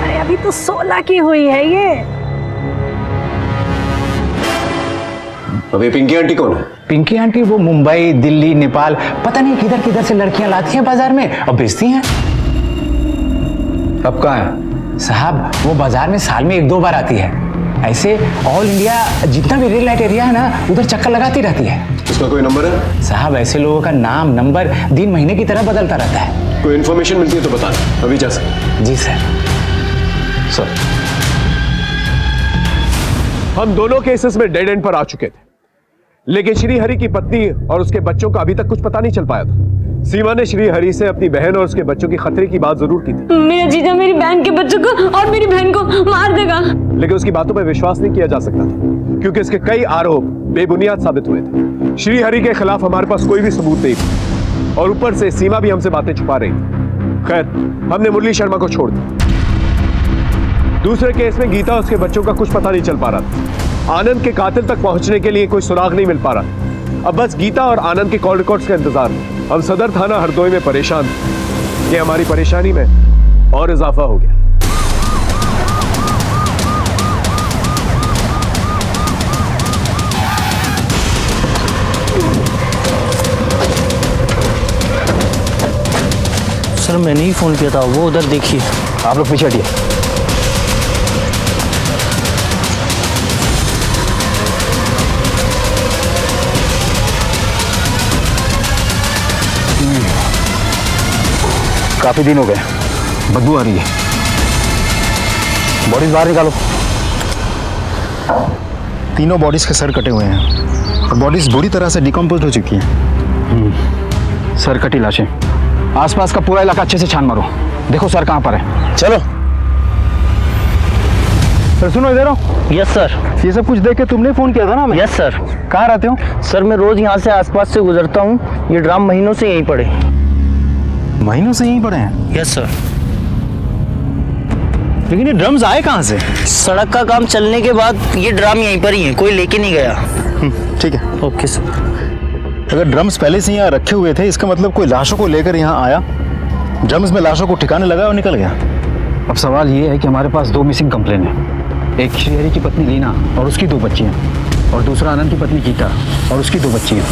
अरे अभी तो 16 की हुई है ये।
अभी पिंकी आंटी कौन है?
पिंकी आंटी वो मुंबई, दिल्ली, नेपाल, पता नहीं किधर से लड़कियां लाती हैं बाजार में और बेचती हैं।
अब कहाँ है?
साहब वो बाजार में साल में 1-2 बार आती है। ऐसे ऑल इंडिया जितना भी रेड लाइट एरिया है ना, उधर चक्कर लगाती रहती है।
उसका कोई नंबर है?
साहब ऐसे लोगों का नाम नंबर दिन महीने की तरह बदलता रहता है।
कोई इन्फॉर्मेशन मिलती है तो बता, अभी जा सकते।
जी सर।
हम दोनों केसेस में डेड एंड पर आ चुके थे, लेकिन श्रीहरि की पत्नी और उसके बच्चों का अभी तक कुछ पता नहीं चल पाया था। सीमा ने श्रीहरि से अपनी बहन और उसके बच्चों की खतरे की बात जरूर की थी।
मेरा जीजा मेरी बहन के बच्चों को और मेरी बहन को मार देगा,
लेकिन उसकी बातों पर विश्वास नहीं किया जा सकता था क्योंकि इसके कई आरोप बेबुनियाद साबित हुए थे। श्रीहरि के खिलाफ हमारे पास कोई भी सबूत नहीं था और ऊपर से सीमा भी हमसे बातें छुपा रही थी। खैर, हमने मुरली शर्मा को छोड़ दिया। दूसरे केस में गीता और उसके बच्चों का कुछ पता नहीं चल पा रहा था। आनंद के कातिल तक पहुंचने के लिए कोई सुराग नहीं मिल पा रहा। अब बस गीता और आनंद के कॉल रिकॉर्ड्स का इंतजार है। हम सदर थाना हरदोई में परेशान थे। ये हमारी परेशानी में और इजाफा हो गया।
सर मैंने ही फोन किया था, वो उधर देखिए।
आप लोग पीछे हटिए। काफी दिन हो गए, बदबू आ रही है। बॉडीज बाहर निकालो।
तीनों बॉडीज के सर कटे हुए हैं और बॉडीज बुरी तरह से डिकम्पोज हो चुकी हैं।
सर कटी लाशें। आसपास का पूरा इलाका अच्छे से छान मारो, देखो सर कहाँ पर है।
चलो सर। सुनो इधर आओ।
Yes sir.
ये सब कुछ देख के तुमने फोन किया था ना हमें?
Yes sir.
कहाँ रहते हो?
सर मैं रोज यहाँ से आसपास से गुजरता हूँ। ये ड्राम महीनों से यहीं पड़े।
महीनों से यहीं पड़े हैं?
Yes sir.
लेकिन ये ड्रम्स आए कहाँ से?
सड़क का काम चलने के बाद ये ड्राम यहीं पर ही है, कोई लेके नहीं गया।
ठीक है।
Okay sir.
अगर ड्रम्स पहले से यहाँ रखे हुए थे, इसका मतलब कोई लाशों को लेकर यहाँ आया, ड्रम्स में लाशों को ठिकाने लगा और निकल गया।
अब सवाल ये है कि हमारे पास 2 मिसिंग कंप्लेन है। एक श्रीहरि की पत्नी लीना और उसकी 2 बच्चियाँ, और दूसरा आनंद की पत्नी गीता और उसकी 2 बच्चियाँ।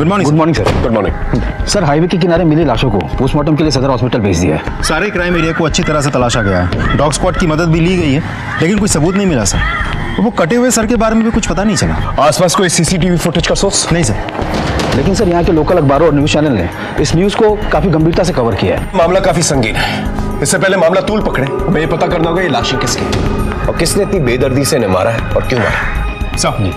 Good morning sir.
Good morning.
Sir highway के किनारे मिली लाशों को पोस्टमार्टम के लिए सदर हॉस्पिटल भेज दिया है।
सारे क्राइम एरिया को अच्छी तरह से तलाशा गया है, डॉग स्क्वाड की मदद भी ली गई है, लेकिन कोई सबूत नहीं मिला सर। वो कटे हुए सर के बारे में भी कुछ पता नहीं चला।
आसपास कोई सीसीटीवी फुटेज का सोर्स?
नहीं सर।
लेकिन सर यहाँ के लोकल अखबारों और न्यूज चैनल ने इस न्यूज को काफी गंभीरता से कवर किया है।
मामला काफी संगीन है। इससे पहले मामला तूल पकड़े, हमें ये पता करना होगा ये लाशें किसकी हैं और किसने इतनी बेदर्दी से इन्हें मारा है और क्यों मारा।
साहब जी।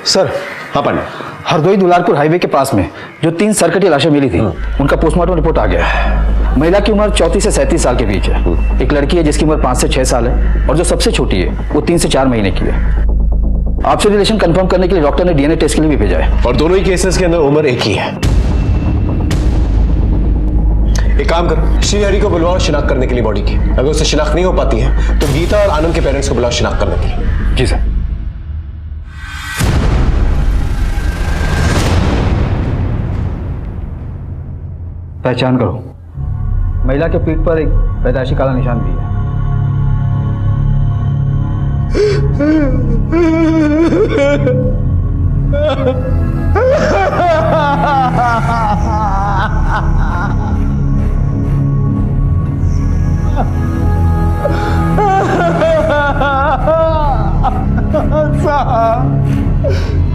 सर
हाँ पांडे,
हरदोई दुलारपुर हाईवे के पास में जो 3 सरकटी लाशें मिली थी उनका पोस्टमार्टम रिपोर्ट आ गया है। महिला की उम्र 34 से 37 साल के बीच है। एक लड़की है जिसकी उम्र 5 से 6 साल है और जो सबसे छोटी है वो 3 से 4 महीने की है। आपसे रिलेशन कंफर्म करने के लिए डॉक्टर ने डीएनए टेस्ट के लिए भी भेजा है।
और दोनों ही केसेस के अंदर उम्र एक ही है। एक काम कर, श्रीहरि को बुलवाओ शिनाख्त करने के लिए बॉडी की। अगर उससे शिनाख्त नहीं हो पाती है तो गीता और आनंद के पेरेंट्स को बुलाओ शिनाख्त करने के लिए।
जी सर। पहचान करो, महिला के पीठ पर एक पैदाइशी काला निशान भी है।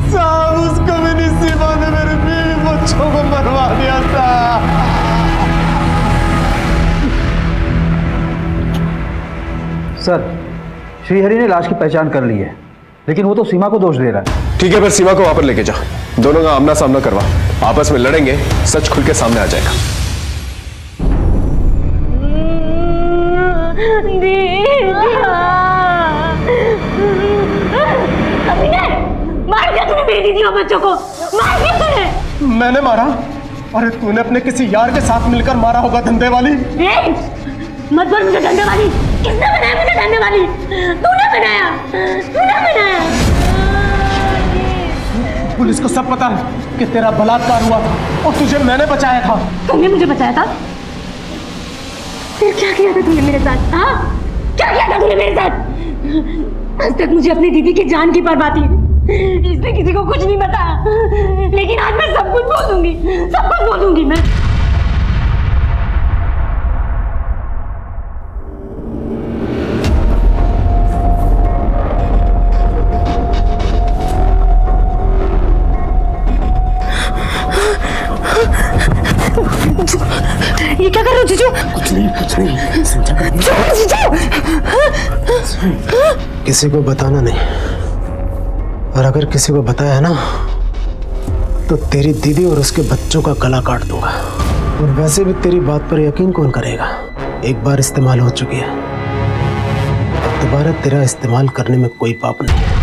साहब उसको मेरी सीमा ने मेरे बीवी बच्चों को मरवा दिया था।
सर श्रीहरि ने लाश की पहचान कर ली है, लेकिन वो तो सीमा को दोष दे रहा है।
ठीक है, फिर सीमा को वहां पर लेके जा, दोनों का आमना सामना करवा, आपस में लड़ेंगे, सच खुल के सामने आ जाएगा।
मार दिया तूने मेरी दीदी और बच्चों को, मार दिया तूने।
मैंने मारा? अरे तूने अपने किसी यार के साथ मिलकर मारा होगा, धंधे वाली।
मत बोल मुझे धंधे वाली। किसने बनाया मुझे धंधे वाली? तूने बनाया, तूने बनाया।
पुलिस को सब पता है कि तेरा बलात्कार हुआ था और तुझे मैंने बचाया था।
तुमने मुझे बचाया था? फिर क्या किया था तूने मेरे साथ? हाँ, क्या किया था तूने मेरे साथ? आज तक मुझे अपनी दीदी की जान की परवाह थी, इसलिए किसी को कुछ नहीं बताया, लेकिन आज मैं सब कुछ बोल दूंगी, सब कुछ बोल दूंगी मैं। ये क्या कर रहे हो जीजू?
कुछ नहीं समझा कर। किसी को बताना नहीं, और अगर किसी को बताया है ना तो तेरी दीदी और उसके बच्चों का गला काट दूंगा। और वैसे भी तेरी बात पर यकीन कौन करेगा? एक बार इस्तेमाल हो चुकी है, दोबारा तेरा इस्तेमाल करने में कोई पाप नहीं है।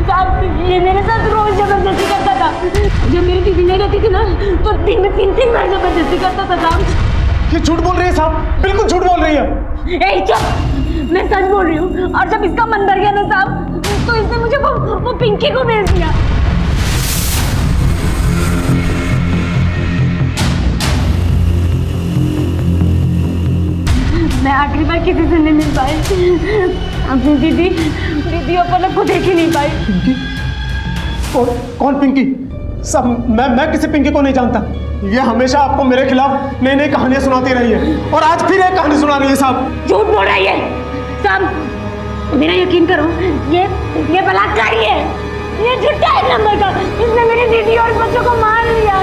साहब ये मेरे साथ रोज जबरदस्ती करता था। जब मेरी दीदी नहीं रहती थी ना तो दिन में 3 बार जबरदस्ती करता था साहब।
ये झूठ बोल रही है साहब, बिल्कुल झूठ बोल रही है।
ए चुप, मैं सच बोल रही हूँ। और जब इसका मन भर गया ना साहब तो इसने मुझे वो पिंकी को भेज दिया। मैं आखिरी बार किसी से नहीं मिल पाई, अपनी दीदी अपन को देख ही नहीं पाई।
पिंकी? कौन पिंकी? सब मैं किसी पिंकी को नहीं जानता। ये हमेशा आपको मेरे खिलाफ नई नई कहानियां सुनाती रही है और आज फिर एक कहानी सुना रही है साहब।
झूठ बोल रही है साहब, मेरा यकीन करो, ये बलात्कारी है, ये झूठा है नंबर का। इसने मेरी दीदी और बच्चों को मार लिया।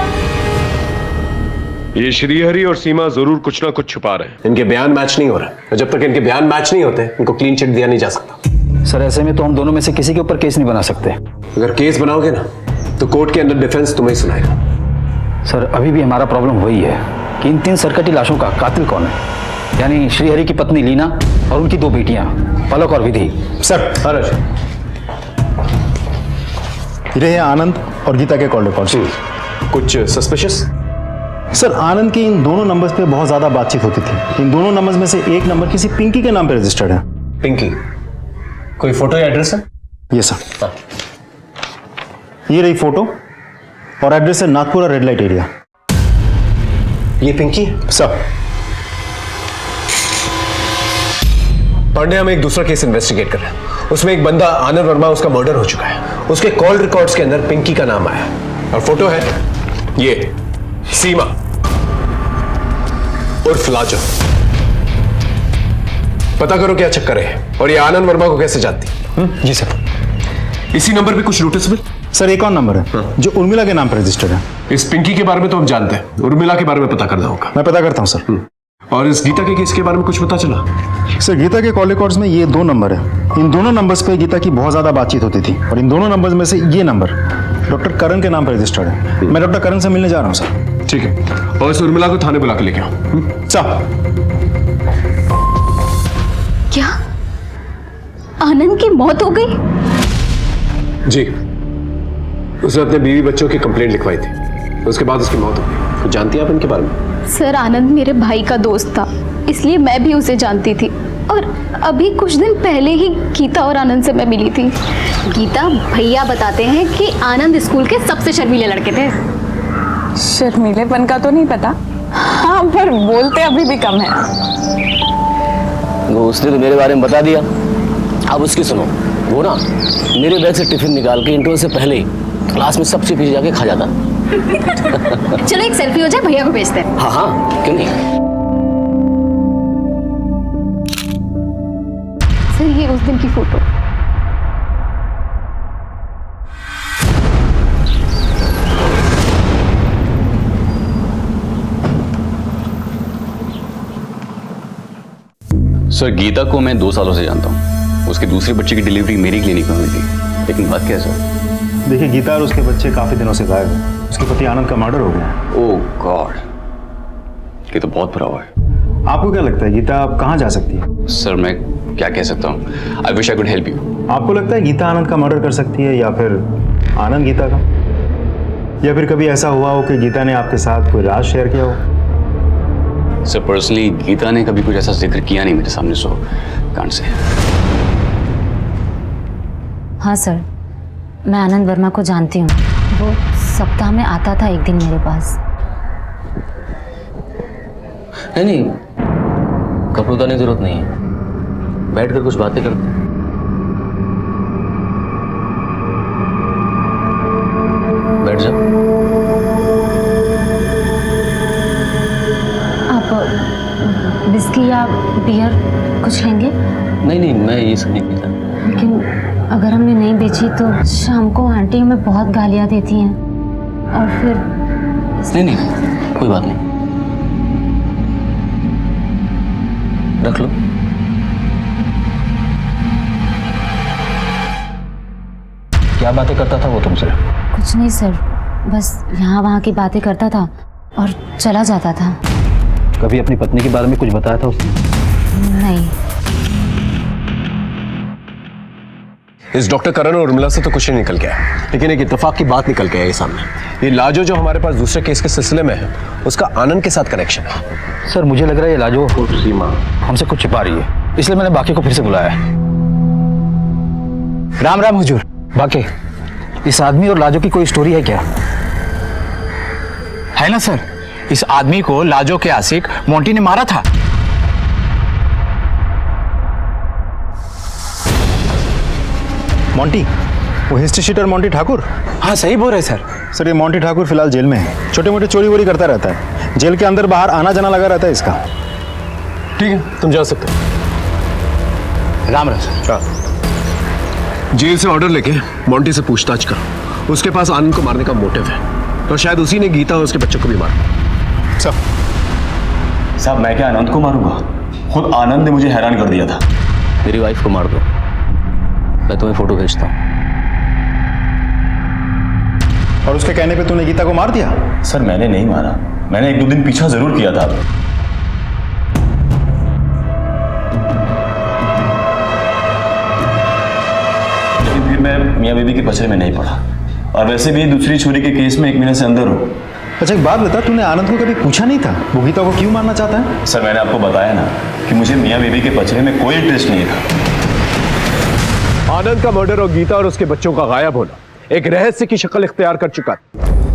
ये श्रीहरि और सीमा जरूर कुछ ना कुछ छुपा रहे हैं। इनके बयान मैच नहीं हो रहे, जब तक इनके बयान मैच नहीं होते इनको क्लीन चिट दिया नहीं जा सकता।
सर ऐसे में तो हम दोनों में से किसी के ऊपर केस नहीं बना सकते।
अगर केस बनाओगे ना तो कोर्ट के अंदर डिफेंस तुम्हें ही सुनाएगा।
सर अभी भी हमारा प्रॉब्लम वही है कि इन 3 सरकटी लाशों का कातिल कौन है, यानी श्रीहरि की पत्नी लीना और उनकी 2 बेटियां पलक और विधि।
सर ये है आनंद और गीता के कॉल रिकॉर्ड्स।
कुछ सस्पिशियस?
सर आनंद की इन दोनों नंबर्स पे बहुत ज्यादा बातचीत होती थी। इन दोनों नंबर्स में से एक नंबर किसी पिंकी के नाम पे रजिस्टर्ड है।
पिंकी? कोई फोटो या एड्रेस है?
ये सर ये रही फोटो और एड्रेस है नाथपुरा रेड लाइट एरिया।
ये पिंकी?
सर
पांडे हम एक दूसरा केस इन्वेस्टिगेट कर रहे हैं उसमें एक बंदा आनंद वर्मा, उसका मर्डर हो चुका है। उसके कॉल रिकॉर्ड्स के अंदर पिंकी का नाम आया और फोटो है ये, सीमा उर्फ लाजो। पता करो क्या चक्कर है और ये आनंद वर्मा को कैसे जानती।
जी सर।
इसी नंबर पे कुछ नोटिस
सर एक और नंबर है जो उर्मिला के नाम पर रजिस्टर्ड है।
इस पिंकी के बारे में तो हम जानते हैं, उर्मिला के बारे में पता करना होगा।
मैं पता करता हूँ सर।
और इस गीता के केस के बारे में कुछ पता चला?
सर गीता के कॉल रिकॉर्ड्स में ये 2 नंबर है। इन दोनों नंबर्स पे गीता की बहुत ज्यादा बातचीत होती थी और इन दोनों नंबर्स में से ये नंबर डॉक्टर करण के नाम पर रजिस्टर्ड है। मैं डॉक्टर करण से मिलने जा रहा हूँ सर।
ठीक है, और इस उर्मिला को थाने बुला के लेके आओ।
सर।
क्या आनंद की मौत हो गई?
जी, उसने अपने बीवी बच्चों की कंप्लेंट लिखवाई थी, उसके बाद उसकी मौत हो गई। कुछ जानती हैं आप इनके बारे में?
सर आनंद मेरे भाई का दोस्त था, इसलिए मैं भी उसे जानती थी और अभी कुछ दिन पहले ही गीता और आनंद से मैं मिली थी। गीता भैया बताते हैं कि आनंद स्कूल के सबसे शर्मीले लड़के थे।
शर्मीलेपन का तो नहीं पता, हाँ पर बोलते अभी भी कम है।
वो उसने तो मेरे बारे में बता दिया, अब उसकी सुनो। वो ना मेरे बैग से टिफिन निकाल के इंटरवल से पहले ही क्लास में सबसे पीछे जाके खा जाता।
चलो एक सेल्फी हो जाए, भैया को भेजते हैं।
हाँ हाँ क्यों नहीं।
सर ये उस दिन की फोटो।
सर गीता को मैं 2 सालों से जानता हूँ। उसके दूसरे बच्चे की डिलीवरी मेरी क्लिनिक में हुई थी, लेकिन बात क्या है सर?
देखिए गीता और उसके बच्चे काफी दिनों से गायब हैं। उसके पति आनंद का मर्डर हो गया।
ओह गॉड, ये तो बहुत बुरा हुआ है।
आपको क्या लगता है गीता अब कहाँ जा सकती है?
सर मैं क्या कह सकता हूँ, I wish I could help you.
आपको लगता है गीता आनंद का मर्डर कर सकती है या फिर आनंद गीता का? या फिर कभी ऐसा हुआ हो कि गीता ने आपके साथ कोई राज शेयर किया हो?
सर पर्सनली गीता ने कभी कुछ ऐसा जिक्र किया नहीं मेरे सामने, सो कांट से।
हाँ सर, मैं आनंद वर्मा को जानती हूँ। वो सप्ताह में आता था एक दिन मेरे पास।
नहीं कपड़े उतारने की जरूरत नहीं है, बैठकर कुछ बातें करते हैं। बैठ जाओ।
आप विस्की या बियर कुछ लेंगे?
नहीं मैं ये सब नहीं पीता।
लेकिन अगर हमने नहीं बेची तो शाम को आंटी हमें बहुत गालियाँ देती हैं और फिर
नहीं कोई बात नहीं, रख लो। क्या बातें करता था वो तुमसे?
कुछ नहीं सर, बस यहाँ वहाँ की बातें करता था और चला जाता था।
कभी अपनी पत्नी के बारे में कुछ बताया था उसने?
नहीं।
इस डॉक्टर करण और उर्मिला से तो कुछ नहीं निकल गया, लेकिन एक इत्तेफाक की बात निकल के आई सामने। ये लाजो जो हमारे पास दूसरे केस के सिलसिले में है, उसका आनंद के साथ कनेक्शन है।
सर मुझे लग रहा है ये लाजो सीमा हमसे कुछ छिपा रही है, इसलिए मैंने बाकी को फिर से बुलाया है। राम राम हुजूर। बाकी इस आदमी और लाजो की कोई स्टोरी है क्या?
है ना सर, इस आदमी को लाजो के आशिक मोंटी ने मारा था।
मोंटी, वो हिस्ट्री शीटर मोंटी ठाकुर?
हाँ सही बोल रहे सर।
सर ये मोंटी ठाकुर फिलहाल जेल में है, छोटे मोटे चोरी वोरी करता रहता है, जेल के अंदर बाहर आना जाना लगा रहता है इसका।
ठीक है तुम जा सकते हो।
राम राम सर।
जेल से ऑर्डर लेके मोंटी से पूछताछ करो, उसके पास आनंद को मारने का मोटिव है, तो शायद उसी ने गीता और उसके बच्चों को भी मारा।
साहब मैं क्या आनंद को मारूंगा? खुद आनंद ने मुझे हैरान कर दिया था।
मेरी वाइफ को मार दो, मैं तुम्हें फोटो भेजता हूँ।
और उसके कहने पे तूने गीता को मार दिया?
सर मैंने नहीं मारा, मैंने 1-2 दिन पीछा जरूर किया था। लेकिन फिर मैं मियां बीबी के पचड़े में नहीं पड़ा, और वैसे भी दूसरी चोरी के केस में 1 महीने से अंदर हूँ।
अच्छा एक बात बता, तूने आनंद को कभी पूछा नहीं था वो गीता को क्यों मारना चाहता है?
सर मैंने आपको बताया ना कि मुझे मियां बीबी के पचड़े में कोई इंटरेस्ट नहीं था।
आनंद का मर्डर और गीता और उसके बच्चों का गायब होना एक रहस्य की शक्ल इख्तियार कर चुका था।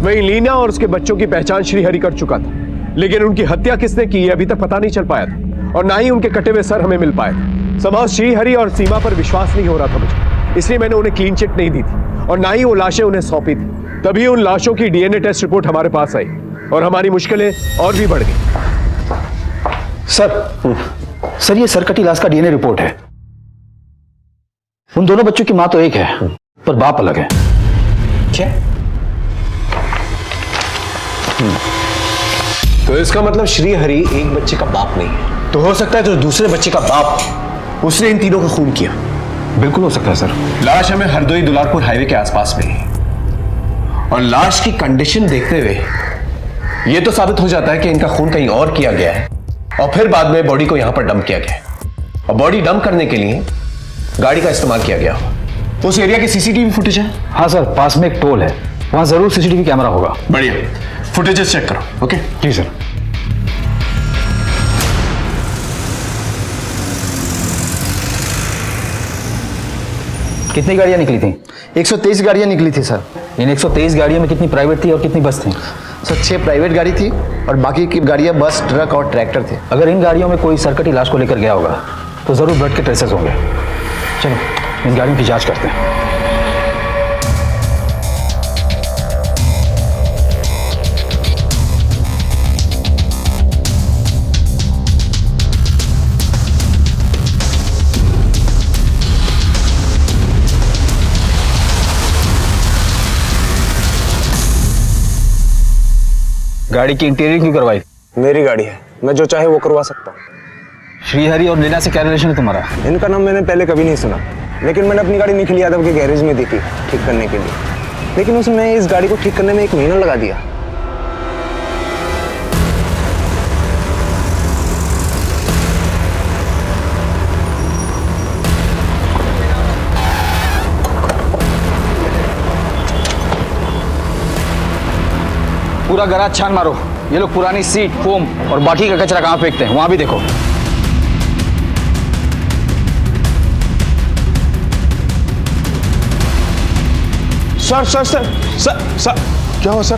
वहीं लीना और उसके बच्चों की पहचान श्रीहरि कर चुका था, लेकिन उनकी हत्या किसने की ये अभी तक पता नहीं चल पाया था, और ना ही उनके कटे हुए सर हमें मिल पाए थे। समाज श्रीहरि और सीमा पर विश्वास नहीं हो रहा था मुझे, इसलिए मैंने उन्हें क्लीन चिट नहीं दी थी और ना ही वो लाशें उन्हें सौंपी थी। तभी उन लाशों की डीएनए टेस्ट रिपोर्ट हमारे पास आई और हमारी मुश्किलें और भी बढ़ गई।
सर ये सरकटी लाश का डीएनए रिपोर्ट है। उन दोनों बच्चों की मां तो एक है पर बाप अलग है।
क्या? तो इसका मतलब श्रीहरि एक बच्चे का बाप नहीं है, तो हो सकता है जो दूसरे बच्चे का बाप उसने इन तीनों का खून किया।
बिल्कुल हो सकता है सर।
लाश हमें हरदोई दुलारपुर हाईवे के आसपास में है और लाश की कंडीशन देखते हुए यह तो साबित हो जाता है कि इनका खून कहीं और किया गया है और फिर बाद में बॉडी को यहां पर डंप किया गया है और बॉडी डंप करने के लिए गाड़ी का इस्तेमाल किया गया। उस एरिया की सीसीटीवी फुटेज है?
हाँ सर, पास में एक टोल है, वहां जरूर सीसीटीवी कैमरा होगा।
बढ़िया, फुटेजेस चेक करो। ओके
जी सर। कितनी गाड़ियां निकली थी?
123 गाड़ियां निकली थी सर।
इन 123 गाड़ियों में कितनी प्राइवेट थी और कितनी बस थी?
सर 6 प्राइवेट गाड़ी थी और बाकी की गाड़ियां बस, ट्रक और ट्रैक्टर थे।
अगर इन गाड़ियों में कोई सरकटी लाश को लेकर गया होगा तो जरूर ब्लड के ट्रेसेस होंगे। चलो इन गाड़ियों की जांच करते हैं। गाड़ी की इंटीरियर क्यों करवाई?
मेरी गाड़ी है, मैं जो चाहे वो करवा सकता हूँ।
श्रीहरि और लीना से क्या रिलेशन है तुम्हारा?
इनका नाम मैंने पहले कभी नहीं सुना, लेकिन मैंने अपनी गाड़ी निखिल यादव के गैरेज में दी थी ठीक करने के लिए, लेकिन उसने इस गाड़ी को ठीक करने में 1 महीना लगा दिया।
पूरा गराज छान मारो। ये लोग पुरानी सीट, फोम और बाकी का कचरा कहाँ फेंकते हैं वहां भी देखो।
Sir sir sir sir sir क्या हुआ सर?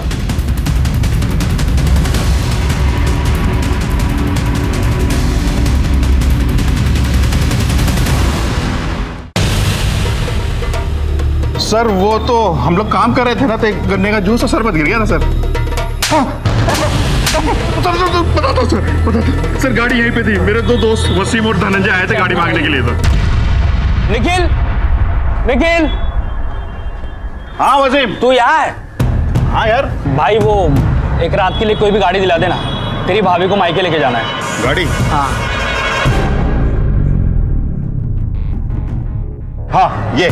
सर वो तो हम लोग काम कर रहे थे ना, तो एक गन्ने का जूस और शरबत गिर गया ना सर।
बता दो सर, गाड़ी यहीं पे थी। मेरे 2 दोस्त वसीम और धनंजय आए थे गाड़ी मांगने के लिए। तो
निखिल, निखिल।
हाँ वसीम,
तू यहाँ है?
हाँ यार।
भाई वो एक रात के लिए कोई भी गाड़ी दिला देना, तेरी भाभी को मायके लेके जाना है।
गाड़ी?
हाँ
हाँ, ये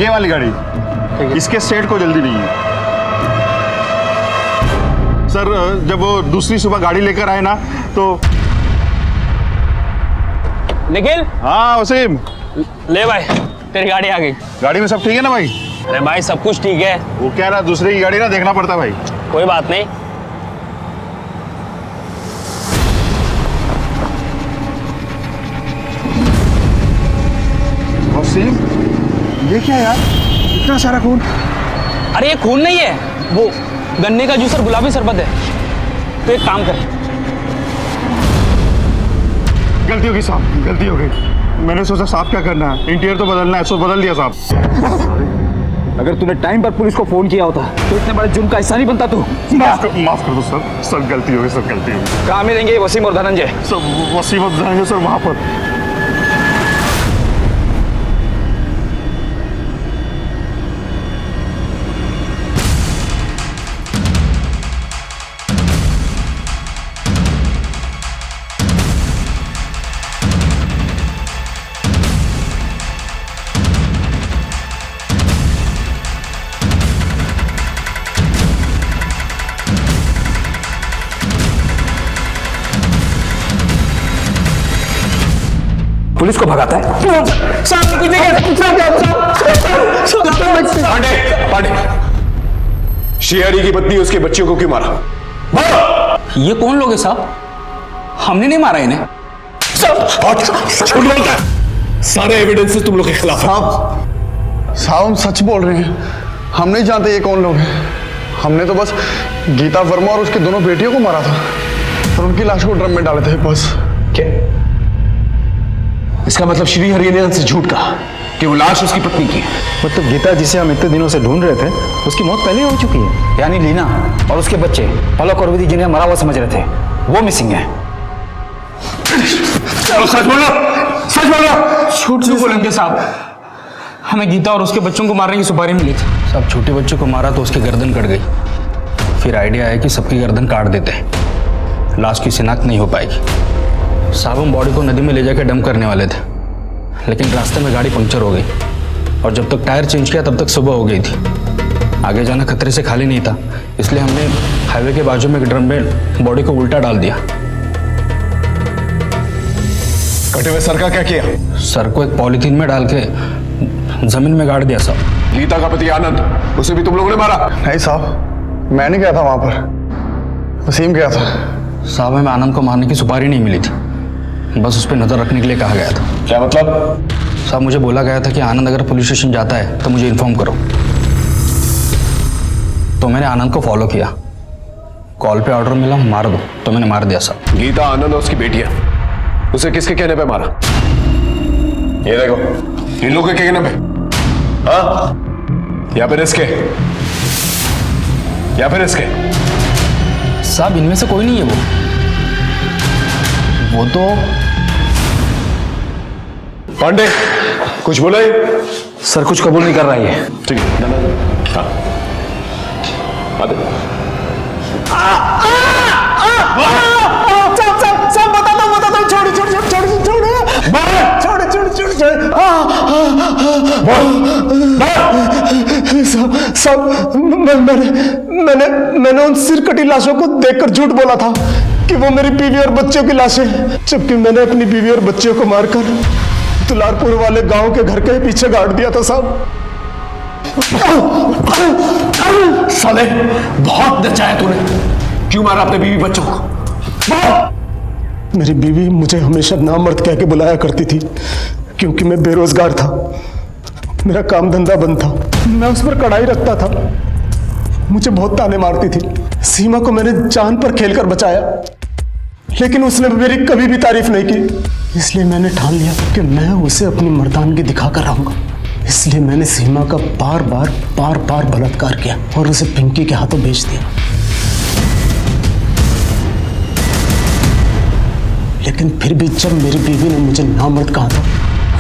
वाली गाड़ी। इसके सेट को जल्दी नहीं है सर। जब वो दूसरी सुबह गाड़ी लेकर आए ना तो।
निखिल।
हाँ वसीम।
ले भाई, तेरी गाड़ी आ गई।
गाड़ी में सब ठीक है ना भाई?
अरे भाई सब कुछ ठीक है।
वो क्या ना, दूसरे की गाड़ी ना देखना पड़ता भाई।
कोई बात नहीं।
वसीम, ये क्या यार, इतना सारा खून?
अरे ये खून नहीं है, वो गन्ने का जूस और गुलाबी शरबत है। तो एक काम कर।
गलती होगी साहब, गलती हो गई। मैंने सोचा साहब क्या करना है, इंटीरियर तो बदलना है, सो बदल दिया साहब।
अगर तूने टाइम पर पुलिस को फोन किया होता तो इतने बड़े जुर्म का हिस्सा नहीं बनता तू।
माफ कर दो सर, सब गलती हो गई, सब गलती हो गई।
कहाँ मिलेंगे वसीम और धनंजय?
सर वसीम और धनंजय सर वहां पर।
पुलिस को भगाता है।
पांडे, श्रीहरि की पत्नी उसके बच्चियों को क्यों मारा?
ये कौन लोग हैं साहब? हमने नहीं मारा इन्हें।
सारे एविडेंसेस तुम लोग के खिलाफ है।
साहब हम सच बोल रहे हैं, हम नहीं जानते ये कौन लोग हैं। हमने तो बस गीता वर्मा और उसकी दोनों बेटियों को मारा था और उनकी लाश को ड्रम में डाले थे बस।
क्या? इसका मतलब श्री हरि ने हमसे झूठ कहा कि वो लाश उसकी पत्नी की है।
मतलब गीता जिसे हम इतने दिनों से ढूंढ रहे थे उसकी मौत पहले हो चुकी है।
यानी लीना और उसके बच्चे पलक और विधि जिन्हें मरा हुआ समझ रहे थे वो मिसिंग है।
सच बोलो, सच बोलो।
झूठ क्यों बोलेंगे साहब? हमें गीता और उसके बच्चों को मारने की सुपारी मिली थी।
सब छोटे बच्चों को मारा तो उसकी गर्दन कट गई। फिर आइडिया आया कि सबकी गर्दन काट देते हैं, लाश की शिनाख्त नहीं हो पाएगी। साहब हम बॉडी को नदी में ले जाकर डंप करने वाले थे, लेकिन रास्ते में गाड़ी पंक्चर हो गई और जब तक टायर चेंज किया तब तक सुबह हो गई थी। आगे जाना खतरे से खाली नहीं था, इसलिए हमने हाईवे के बाजू में एक ड्रम में बॉडी को उल्टा डाल दिया।
कटे हुए सर का क्या किया?
सर को एक पॉलीथीन में डाल के जमीन में गाड़ दिया साहब।
गीता का पति आनंद, उसे भी तुम लोगों ने मारा?
नहीं साहब, मैंने गया था वहां पर, वसीम गया था।
साहब हमें आनंद को मारने की सुपारी नहीं मिली थी, बस उस पर नजर रखने के लिए कहा गया था।
क्या मतलब?
साहब मुझे बोला गया था कि आनंद अगर पुलिस स्टेशन जाता है तो मुझे इन्फॉर्म करो। तो मैंने आनंद को फॉलो किया, कॉल पे ऑर्डर मिला मार दो, तो मैंने मार दिया साहब।
गीता आनंद और उसकी बेटी है, उसे किसके कहने पे मारा? ये देखो, इन लोगों के कहने पे? हाँ, या फिर इसके? या फिर इसके?
साहब इनमें से कोई नहीं है। वो तो
पांडे कुछ बोला ही?
सर कुछ कबूल नहीं कर रहा है।
ठीक है, हाँ आते।
सब बताता छोड़ छोड़ छोड़ छोड़ छोड़ छोड़ छोड़ छोड़ सब मैंने उन सिरकटी लाशों को देखकर झूठ बोला था कि वो मेरी बीवी और बच्चों की लाशें, जबकि मैंने अपनी बीवी और बच्चों को मारकर दुलारपुर वाले गांव के घर के पीछे गाड़ दिया था साहब।
साले बहुत नचाया तूने। क्यों मारा अपने बीवी बच्चों को?
मेरी बीवी मुझे हमेशा नामर्द कह के बुलाया करती थी, क्योंकि मैं बेरोजगार था, मेरा काम धंधा बंद था, मैं उस पर कड़ाई रखता था, मुझे बहुत ताने मारती थी। सीमा को मैंने जान पर खेलकर बचाया, लेकिन उसने मेरी कभी भी तारीफ नहीं की। इसलिए मैंने ठान लिया कि मैं उसे अपनी मर्दानगी दिखाकर रहूंगा। इसलिए मैंने सीमा का बार बार बलात्कार किया और उसे पिंकी के हाथों बेच दिया। लेकिन फिर भी जब मेरी बीवी ने मुझे नामर्द कहा था।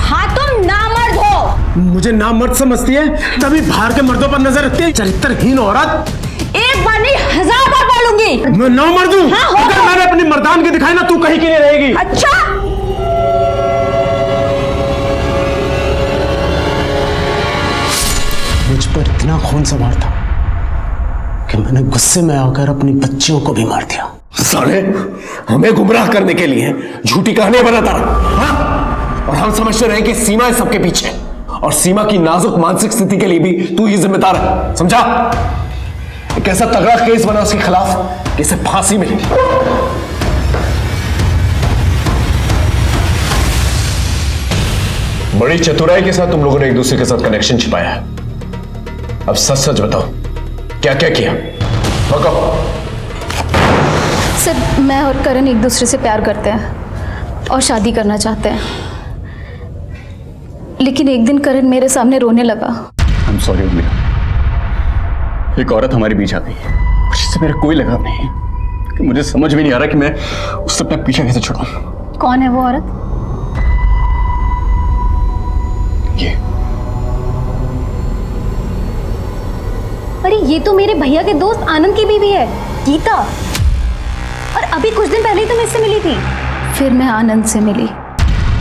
हाँ तुम नामर्द हो।
मुझे नामर्द समझती है, तभी बाहर के मर्दों पर नजर रखती है। चरित्रहीन औरत।
एक बार नहीं 1000 बार बोलूंगी।
मैं नामर्द हूं।
हाँ,
अगर मैंने अपनी मर्दानगी दिखाई ना, तू कहीं की नहीं रहेगी।
अच्छा
मुझ पर इतना खून सवार था कि मैंने गुस्से में आकर अपनी बच्चियों को भी मार दिया।
साले हमें गुमराह करने के लिए झूठी कहानियां बनाता रहा, हाँ? और हम समझते रहे कि सीमा है सबके पीछे, और सीमा की नाजुक मानसिक स्थिति के लिए भी तू ही जिम्मेदार है, समझा? एक ऐसा तगड़ा केस बना उसके खिलाफ कि इसे फांसी मिली। बड़ी चतुराई के साथ तुम लोगों ने एक दूसरे के साथ कनेक्शन छिपाया है। अब सच सच बताओ, क्या क्या किया? बताओ।
सर मैं और करण एक दूसरे से प्यार करते हैं और शादी करना चाहते हैं, लेकिन एक दिन करण मेरे सामने रोने लगा।
आई एम सॉरी उर्मिला, एक औरत हमारे बीच आ गई है जिससे मेरा कोई लगाव नहीं है, कि मुझे समझ भी नहीं आ रहा कि मैं उससे अपना पीछा कैसे छुड़ाऊं।
कौन है वो औरत?
ये
अरे ये तो मेरे भैया के दोस्त आनंद की बीवी है, गीता। और अभी कुछ दिन पहले ही तुम इससे मिली थी। फिर मैं आनंद से मिली।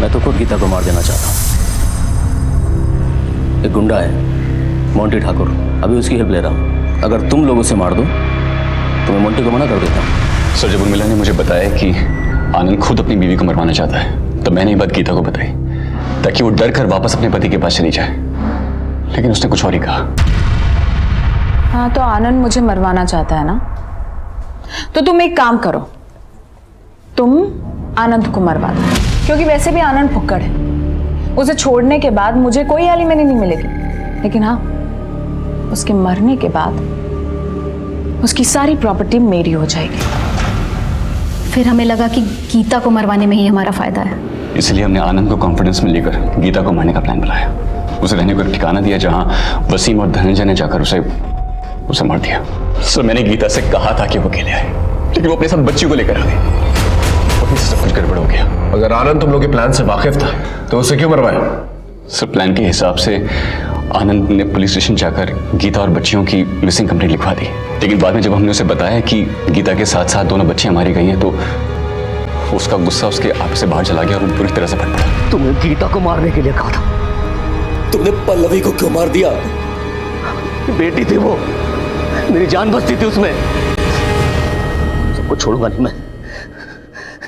मैं तो खुद गीता को मार देना चाहता हूँ। एक गुंडा है मोंटी ठाकुर, अभी उसकी हेल्प ले रहा हूँ। अगर तुम लोग उसे मार दो तो मैं मोंटी को मना कर देता हूँ।
सर जब उर्मिला ने मुझे बताया कि आनंद खुद अपनी बीवी को मरवाना चाहता है, तो मैंने ये बात गीता को बताई ताकि वो डर कर वापस अपने पति के पास चली जाए, लेकिन उसने कुछ और ही कहा।
हाँ तो आनंद मुझे मरवाना चाहता है ना, तो तुम एक काम करो, तुम आनंद को मरवा दो, क्योंकि वैसे भी आनंद फुक्कड़ है। उसे छोड़ने के बाद मुझे कोई एलिमनी नहीं मिलेगी, लेकिन हाँ उसके मरने के बाद उसकी सारी प्रॉपर्टी मेरी हो जाएगी।
फिर हमें लगा कि गीता को मरवाने में ही हमारा फायदा है।
इसलिए हमने आनंद को कॉन्फिडेंस में लेकर गीता को मारने का प्लान बनाया। उसे रहने को एक ठिकाना दिया जहां वसीम और धनंजय ने जाकर उसे मार दिया। सर मैंने गीता से कहा था कि वो अकेले आए, लेकिन वो अपने साथ बच्ची को लेकर आ गई। वहीं से सब कुछ गड़बड़ हो गया।
अगर आनंद तुम लोग के प्लान से वाकिफ था तो उसे क्यों मरवाया?
सर प्लान के हिसाब से आनंद ने पुलिस स्टेशन जाकर गीता और बच्चियों की मिसिंग कंप्लेंट लिखवा दी, लेकिन बाद में जब हमने उसे बताया कि गीता के साथ साथ दोनों बच्चियां मारी गई हैं तो उसका गुस्सा उसके आप से बाहर चला गया और वो पूरी तरह से फट पड़ा।
तुमने गीता को मारने के लिए कहा था, तुमने पल्लवी को क्यों मार दिया? बेटी थी वो, मेरी जान बचती थी उसमें। सबको छोड़ूंगा नहीं मैं,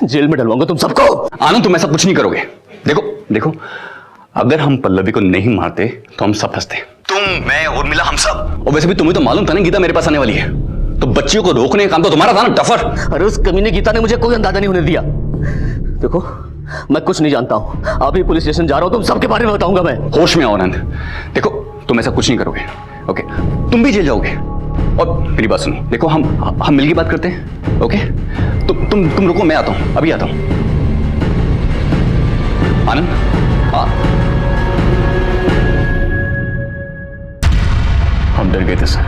जेल में डलवाऊंगा तुम सबको।
आनंद तुम ऐसा कुछ नहीं करोगे। देखो अगर हम पल्लवी को नहीं मारते तो हम सब फंसते, तुम, मैं, उर्मिला, हम सब। और वैसे भी तुम्हें तो मालूम था ना गीता मेरे पास आने वाली है, तो बच्चियों को रोकने का काम तो तुम्हारा था ना, डफर।
अरे उस कमीने गीता ने मुझे कोई अंदाजा नहीं होने दिया। देखो मैं कुछ नहीं जानता हूं, अभी पुलिस स्टेशन जा रहा हूं, तुम सबके बारे में बताऊंगा मैं।
होश में आओ आनंद। देखो तुम ऐसा कुछ नहीं करोगे, ओके? तुम भी जेल जाओगे। और मेरी बात सुनो, देखो हम मिलके बात करते हैं, ओके? तुम रुको, मैं आता हूं, अभी आता हूं। आनंद हम डर गए थे सर,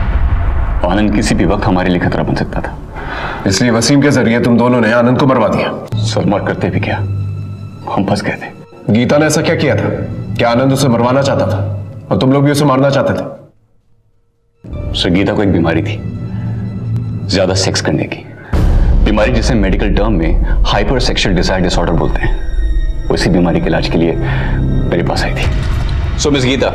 आनंद किसी भी वक्त हमारे लिए खतरा बन सकता था,
इसलिए वसीम के जरिए तुम दोनों ने आनंद को मरवा दिया।
सर मर करते भी क्या, हम फंस गए थे।
गीता ने ऐसा क्या किया था कि आनंद उसे मरवाना चाहता था और तुम लोग भी उसे मारना चाहते थे?
सर गीता को एक बीमारी थी, ज्यादा सेक्स करने की बीमारी, जिसे मेडिकल टर्म में हाइपर सेक्सुअल डिजायर डिसऑर्डर बोलते हैं। उसी बीमारी के इलाज के लिए मेरे पास आई थी। सो मिस गीता,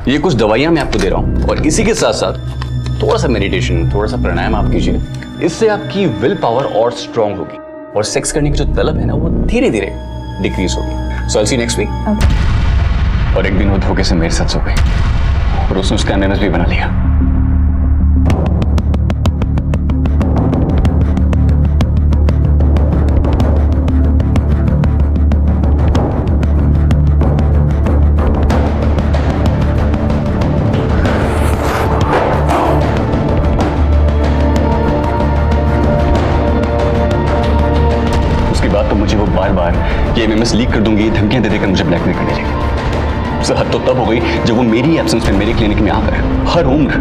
ये कुछ दवाइयां मैं आपको दे रहा हूं और इसी के साथ साथ थोड़ा सा मेडिटेशन, थोड़ा सा प्राणायाम आप कीजिए। इससे आपकी विल पावर और स्ट्रांग होगी और सेक्स करने की जो तलब है ना वो धीरे धीरे डिक्रीज होगी। सो आई सी नेक्स्ट वीक। और एक दिन वो धोखे से मेरे साथ सो गई और उसने उसका एमएमएस भी बना लिया। मुझे वो बार बार ये एमएमएस लीक कर दूंगी, धमकियां दे देकर मुझे ब्लैकमेल करने लगी। सर हद तो तब हो गई जब वो मेरी एब्सेंस में मेरे क्लिनिक में आकर हर उम्र,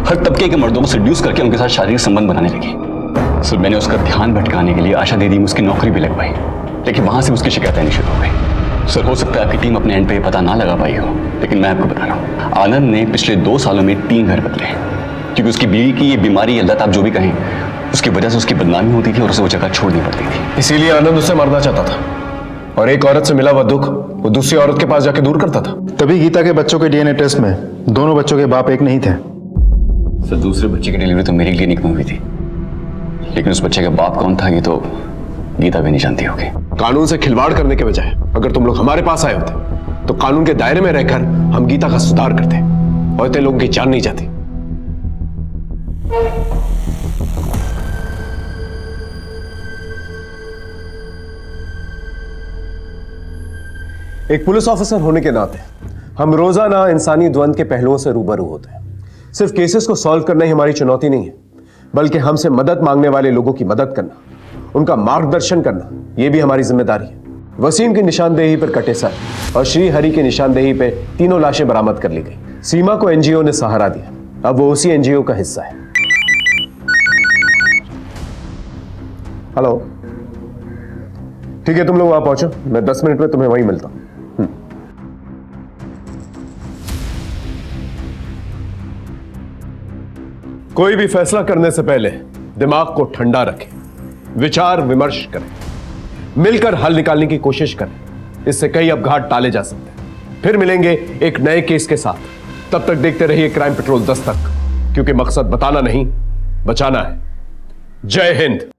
हर तबके के मर्दों को सेड्यूस करके उनके साथ शारीरिक संबंध बनाने लगी। सर मैंने उसका ध्यान भटकाने के लिए आशा दीदी में उसकी नौकरी भी लगवाई, लेकिन वहां से उसकी शिकायतें नहीं शुरू हो गई। सर हो सकता है आपकी टीम अपने एंड पे पता ना लगा पाई हो, लेकिन मैं आपको बता रहा हूँ आनंद ने पिछले 2 सालों में 3 घर बदले, क्योंकि उसकी बीवी की ये बीमारी या लत आप जो भी कहें, उसकी वजह से उसकी बदनामी होती थी और उसे वो जगह छोड़नी पड़ती थी।
इसीलिए आनंद उसे मारना चाहता था और एक औरत से मिला हुआ दुख वो दूसरी औरत के पास जाके दूर करता था।
तभी गीता के बच्चों के डीएनए टेस्ट में दोनों बच्चों के बाप एक नहीं थे।
सर दूसरे बच्चे की डिलीवरी तो मेरी क्लिनिक में हुई थी, लेकिन उस बच्चे का बाप कौन था ये तो गीता भी नहीं जानती होगी।
कानून से खिलवाड़ करने के बजाय अगर तुम लोग हमारे पास आए होते तो कानून के दायरे में रहकर हम गीता का सुधार करते और इतने लोगों की जान नहीं जाती। एक पुलिस ऑफिसर होने के नाते हम रोजाना इंसानी द्वंद के पहलुओं से रूबरू होते हैं। सिर्फ केसेस को सॉल्व करना ही हमारी चुनौती नहीं है, बल्कि हमसे मदद मांगने वाले लोगों की मदद करना, उनका मार्गदर्शन करना, यह भी हमारी जिम्मेदारी है। वसीम की निशानदेही पर कटे सर और श्री हरि की निशानदेही पे 3 लाशें बरामद कर ली गई। सीमा को एनजीओ ने सहारा दिया, अब वो उसी एनजीओ का हिस्सा है। हेलो, ठीक है तुम लोग वहां पहुंचो, मैं 10 मिनट में तुम्हें वहीं मिलता हूं। कोई भी फैसला करने से पहले दिमाग को ठंडा रखें, विचार विमर्श करें, मिलकर हल निकालने की कोशिश करें। इससे कई अपघात टाले जा सकते हैं। फिर मिलेंगे एक नए केस के साथ। तब तक देखते रहिए क्राइम पेट्रोल 10 तक, क्योंकि मकसद बताना नहीं, बचाना है। जय हिंद।